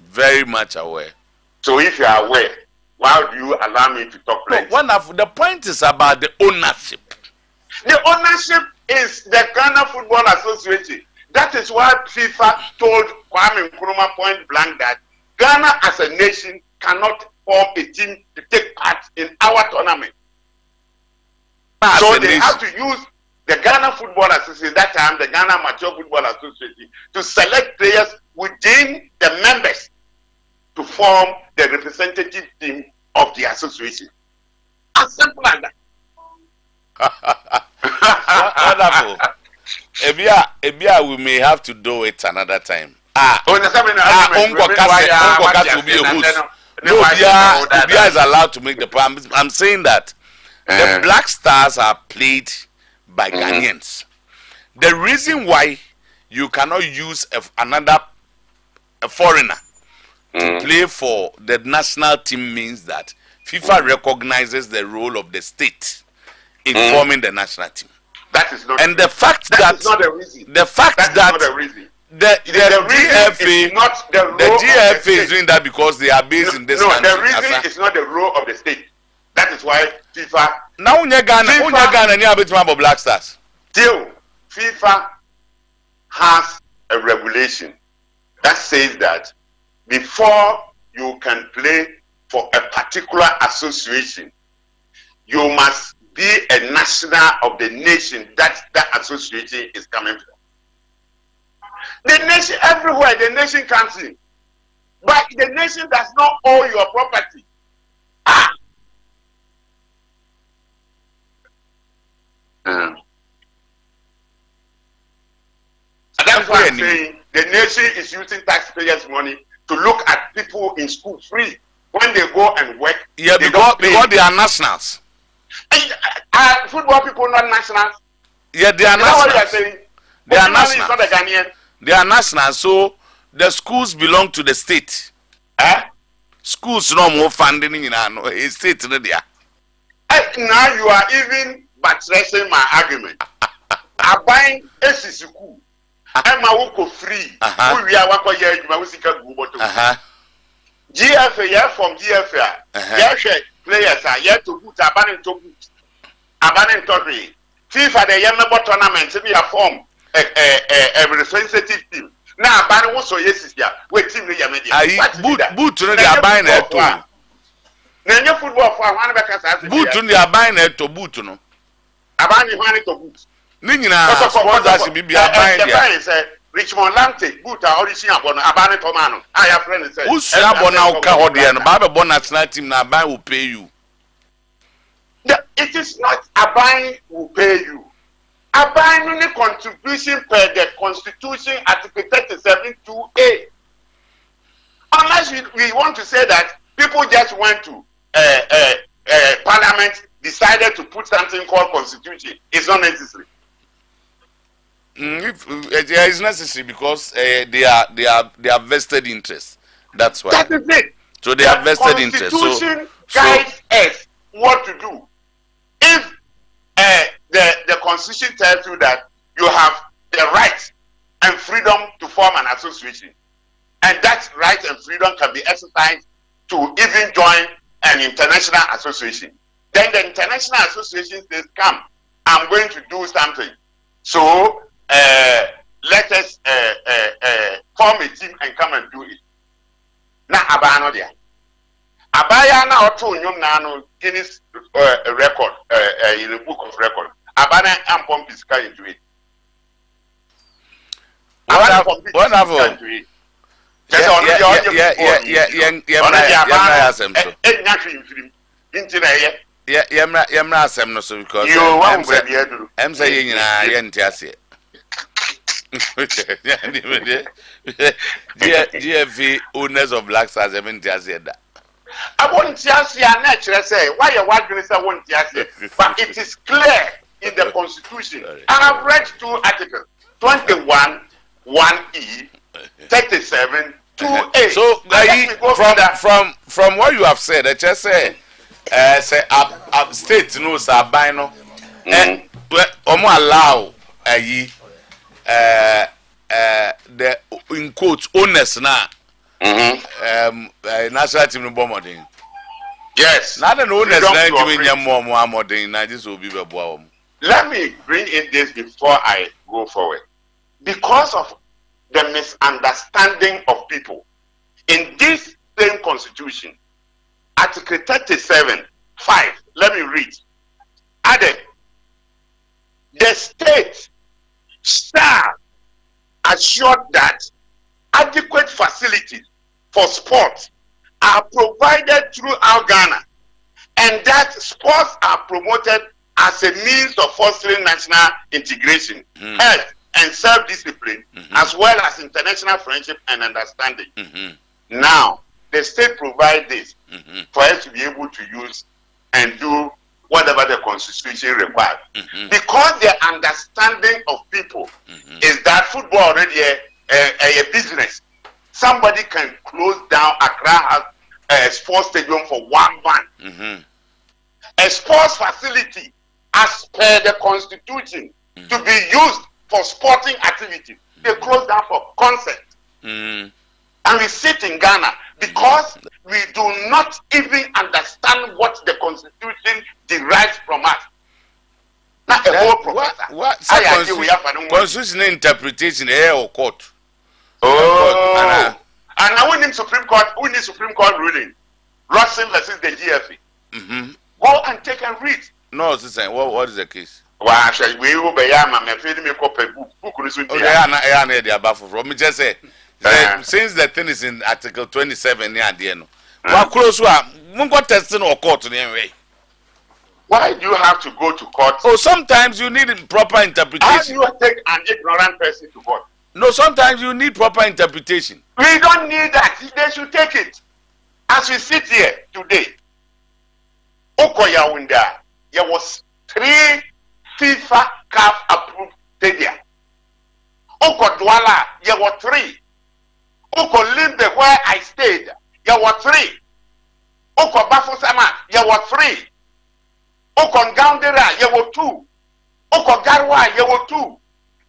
Very much aware. So if you are aware, why do you allow me to talk plenty? Wonderful. The point is about the ownership. The ownership is the Ghana Football Association. That is why FIFA told Kwame Nkrumah point blank that Ghana as a nation cannot form a team to take part in our tournament. So they have to use the Ghana Football Association, that time the Ghana Amateur Football Association, to select players within the members to form the representative team of the association. As simple as that. Wonderful. We may have to do it another time. Obia is allowed to make the point. I'm saying that the Black Stars are played by Ghanaians. The reason why you cannot use a foreigner to play for the national team means that FIFA recognizes the role of the state in forming the national team. That is not. And the fact that is not the reason. The fact that not the reason. The GFA is doing that because they are based in this country. No, the reason is not the role of the state. That is why FIFA. Now, Ghana, and you have about Black Stars. Still, FIFA has a regulation that says that before you can play for a particular association, you must be a national of the nation that association is coming from. The nation, everywhere the nation comes in, but the nation does not own your property. That's why I'm saying the nation is using taxpayers' money to look at people in school free when they go and work. Yeah, because they are nationals. Are football people not nationals? Yeah, they are nationals. What you are saying? They are nationals. Not a Ghanaian. They are nationals, so the schools belong to the state. Schools no more funding in a state. Now you are even buttressing my argument. I buy a school. I'm a free. We are one year. GFA from GFA. Yes, players are yet to put abandoned to FIFA the Yamabo tournament to be a form a representative team. Now, Abandon was so yes, yeah. Wait, team the boot to the buying it to. Then football for one because boot to the buying it to boot no. Abandon one to boot. Nina, sponsors be buying it. Richmond Lante, boot audition abandon Tomano. I have friends say. Who's now Kahodian, Baba Bonat's night team now buy will pay you. It is not Abine will pay you. Abine only contribution per the Constitution Article 37 2A. Unless we want to say that people just went to Parliament, decided to put something called Constitution, it's not necessary. It's necessary because they are vested interest. That's why. That is it. So they are vested interest. Constitution guides us what to do. If the Constitution tells you that you have the right and freedom to form an association, and that right and freedom can be exercised to even join an international association, then the international association says, come, I'm going to do something. So let us form a team and come and do it. Now, Abano there. Abaya na Otuo-Acheampong na Guinness record in the book of record. Abana Ampom Pisca into it. Wonderful. GFV owners of Black Stars haven't said that. I won't just say why you want to say I won't just say, but it is clear in the Constitution. I have read 2 articles: 21 1E, 37 2A. So, from what you have said, I just say state knows abino and allow the in quotes owners now. National team no bomoding. Yes. Not an owners like giving them more modern. I just will be a bomb. Let me bring in this before I go forward. Because of the misunderstanding of people in this same Constitution, Article 37 5. Let me read. Added, the state shall assure that adequate facilities for sport are provided throughout Ghana, and that sports are promoted as a means of fostering national integration, health, and self-discipline, as well as international friendship and understanding. Now, the state provides this for us to be able to use and do whatever the Constitution requires. Because the understanding of people is that football already a business. Somebody can close down Accra sports stadium for 1 month. A sports facility, as per the Constitution, to be used for sporting activities, they close down for concert. And we sit in Ghana. because we do not even understand what the Constitution derives from us. Not a whole professor. What constitutional interpretation or court? Oh, and now we need Supreme Court ruling. Russell versus the GFE. Go and take and read. No, sister, what is the case? Well, actually, we will be feeding me copy book. From me just say, since the thing is in Article 27, near the end. What close one got testing or court anyway? Why do you have to go to court? Oh, sometimes you need proper interpretation. How do you take an ignorant person to court? No, sometimes you need proper interpretation. We don't need that. They should take it. As we sit here today, Okoya Winda, there was 3 FIFA CAF approved stadia. Oko Douala, there were 3. Oko Limbe, where I stayed, there were 3. Oko Bafusama, there were 3. Oko Ngaundera, there were 2. Oko Garwa, there were 2.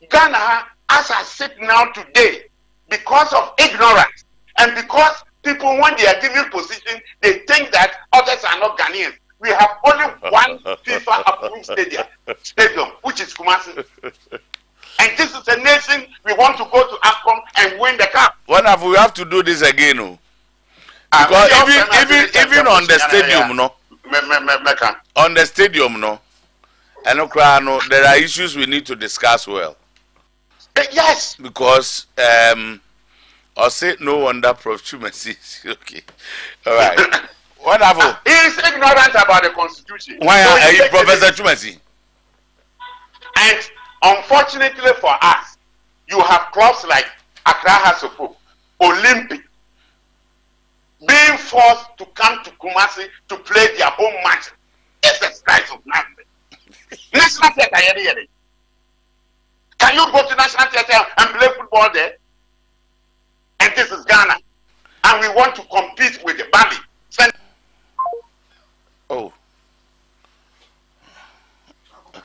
Ghana, as I sit now today, because of ignorance and because people, when they are given position, they think that others are not Ghanaians. We have only one FIFA approved stadium, which is Kumasi. And this is a nation we want to go to AFCON and win the cup. We have to do this again, no? Because even on the stadium, no. On the stadium, no. And no, there are issues we need to discuss well. Yes. Because I'll say no wonder Prof. Chumasi. Okay. All right. Wonderful. He is ignorant about the Constitution. Why are you Professor Chumasi? And unfortunately for us, you have clubs like Accra Hasofo, Olympic, being forced to come to Kumasi to play their own match. It's a size of nothing. National Theatre. Can you go to National Theatre and play football there? And this is Ghana. And we want to compete with the Bali. Oh.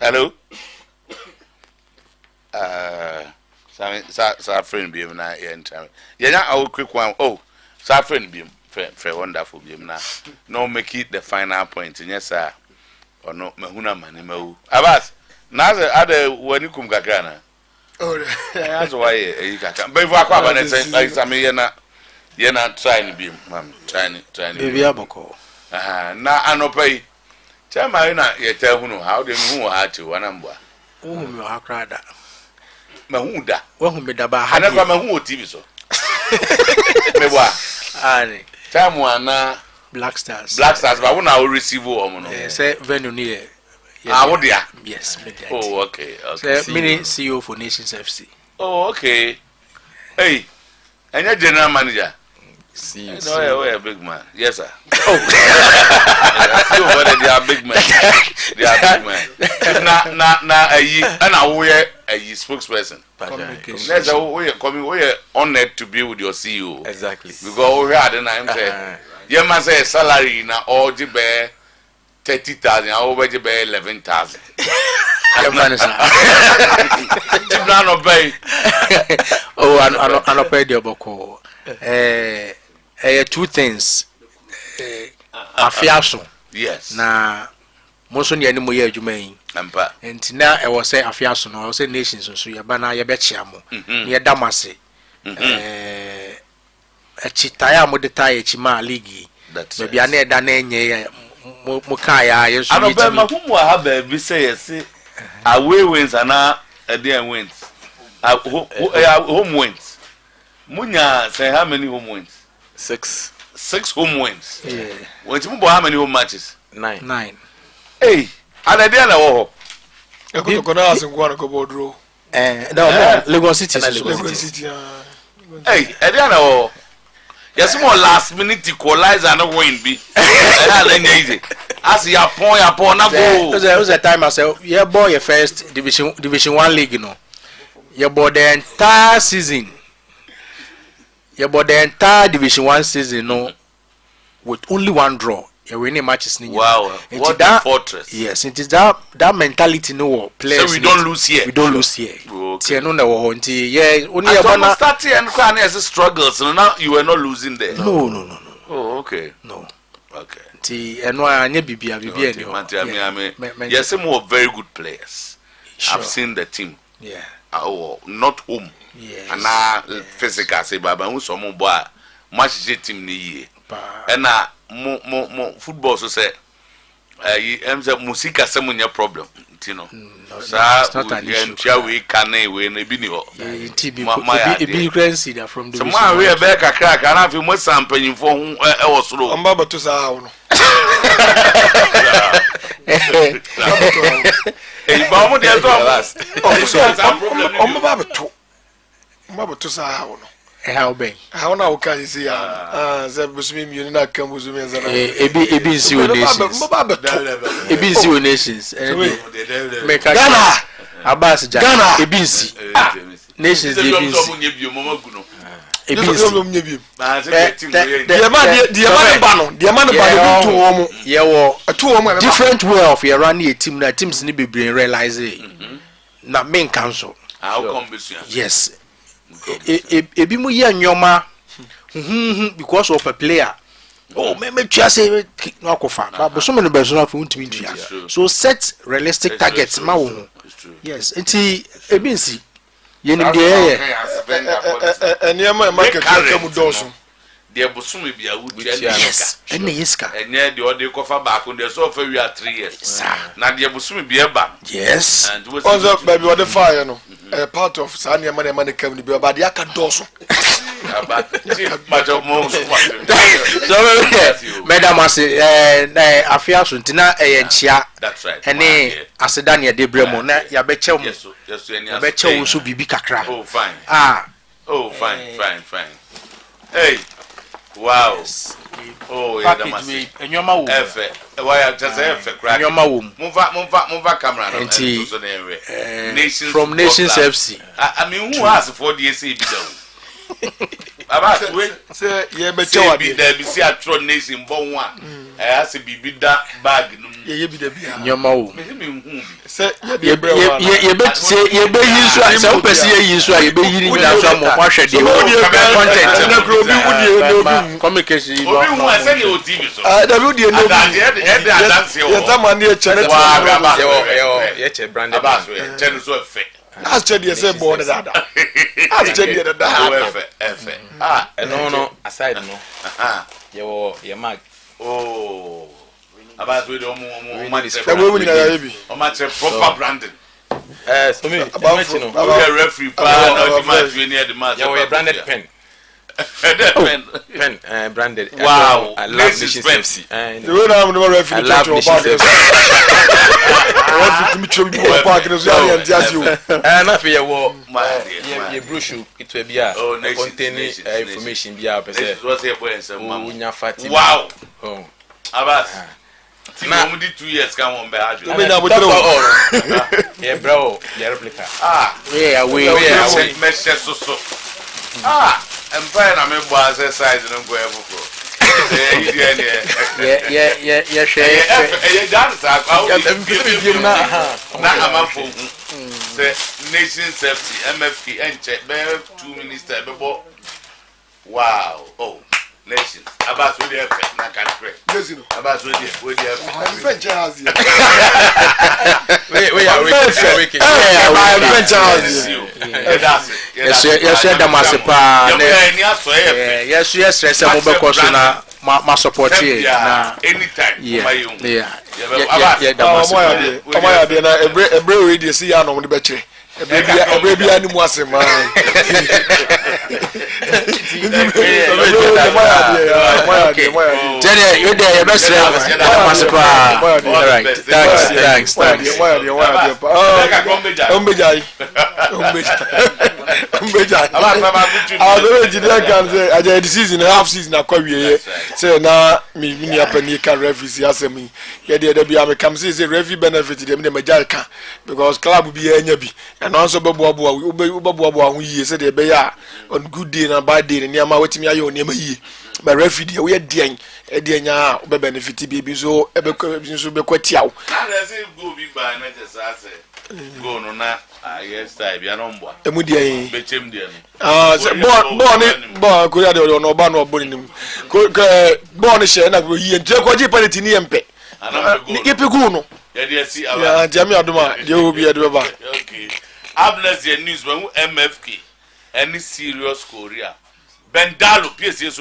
Hello? Friend be na enter. Yeah, I quick one. Oh, friend be very wonderful be na. No make it the final point. Yes, sir. Or no mahuna mani mahu. Abas. Now the other when you come kakana. Oh, that's why you can. But if I come and say like some you're not trying to be, ma'am, trying. Baby aboko. Na anopai. Tell my na you tell who how they move at you one number. Oh, me hakrada. Mahunda. Who me daba. I never mahu TV so. Me wa. Ani. Time one na Black Stars. But when I will receive one. Say venue near. What dear? Yes, oh, okay. Mini CEO for Nations FC. Oh, okay. Hey, and your general manager? See, no, a big man. Yes, sir. Oh, they are big men. They are big men. Now, and I wear a spokesperson. That's a way coming. We are honored to be with your CEO. Exactly. We go over and I'm saying, you must say salary now, all the bear. 30,000, I already pay 11,000. Oh, I don't pay the boko. 2 things. Afiaso. Yes. Na most of the animal year you may. And now I was say Afiaso, no, I was say nations, so you're banana, you bet Chiamo. Near Damasi. A chitaya modetaya chima ligi. That's maybe I need dane. Mukaya, yes, I don't know whom will have a say away wins and a dear wins. Home wins. Munya say how many home wins? 6 home wins. Yeah. When you how many home matches? 9. Hey, and I didn't know. No, Lagos City. Hey, I didn't know. Yes, more last minute equalizer and a win be. As your point, go. There was a time I said, yeah, boy, your first Division 1 league, you know. You bought the entire season. You bought the entire Division 1 season, no, with only 1 draw. you winning matches. Wow, what a fortress! Yes, it is that mentality. No players. So we don't lose here. We don't lose here. Okay. Yeah, only about starting and crying as a struggle. So now you were not losing there. No. Oh, okay. No. Okay. Yes, some were very good players. Sure. I've seen the team. Yeah. Oh, not home. Yes. And now physical say baba who some boy match team ni and na mo football so say music some no problem, you know. It's not an issue. We can we no bi ni ho. Be currency that from the. Some man we be kakra ka na fi mo sampanyin fo hu e wo soro. Amba bato sa no. Eh ba mo dey talk. Amba bato sa no. How big? How now can you see? Busumi you na kan busumi nzana. Ebi nsi o nations. Ebi nsi o nations. Ghana. Abbas Ghana. Ebi nsi. Nations ebi nsi. Different way of you run a team. That teams need be brain realize it. Na main council. How come yes. Ebi mu ye nyoma because of a player. Oh, me try say no kofa. But so many person of untimi ntua. So set realistic targets ma wo. Yes, enti ebi nsi. Ye nim de eniema market kam doso. De bosome bia wo tua yes. Ene yeska. Enye de ode kofa back on the so for we are 3 years. Na de bosome bia ba. Yes. And also baby what the fire no. A part of Sanya money come to be about the Akadoso. Madam, I feel Suntina and Chia. That's right. And Asedania de Bremona, Yabecha, yes, Yabecha also be Bicacra. Oh, fine. Oh, fine. Hey, wow. Oh, yeah, and your mouth. Why I just have a crack. Your mouth. Move camera. From Nations FC. I mean, who has 4 days? About say, yeah, but there be see a tron nation born one. I ask a baby that bag. Your mouth. Say, you bet say, you be used to some person used to be eating some wash the content. Communication. I send you TV. Branded. That's just the same board as that. That's just the no, aside no. Your mag. Oh, about with proper branding. So me, about referee, the match. Your branded pen. Pen, branded. Wow, I love Nations FC. The way I'm the referee, I love Nations FC. And I feel your brochure, it will be containing information. Wow. Oh, Abbas. Now, 2 years come on back. Yeah, bro, your replica. Yeah, we so. I'm fine. I'm a boss size and go ever. Yeah, share. Nations FC, MFK, and check 2 ministers. Wow. Oh, Nations. About with the effect, not country. About with the French house. We are wicked. Yes, my support here. Anytime. Yeah. Baby animal was a man. You're there, your best friend. Thanks. Half season, I say now, me up and you can refuse. Yes, me. Yeah, I come see the refugee benefit them the Majaka because club will be any. And also Babu, we said they be on good day and bad day, and near my waiting me. but referee we dey nya be benefit bi so e be so be kwatiawo na say go bi ba na just say go no na yes time bia no mboa emu dey be chem dey bon ko ya de no ba no boni nim ko bon she na go yi nje ko ji penalty ni empe ni pigu no ya dey see aba ya jami aduma je obi ede ba okay ablas the news when MFK any serious Korea Bendalo PSS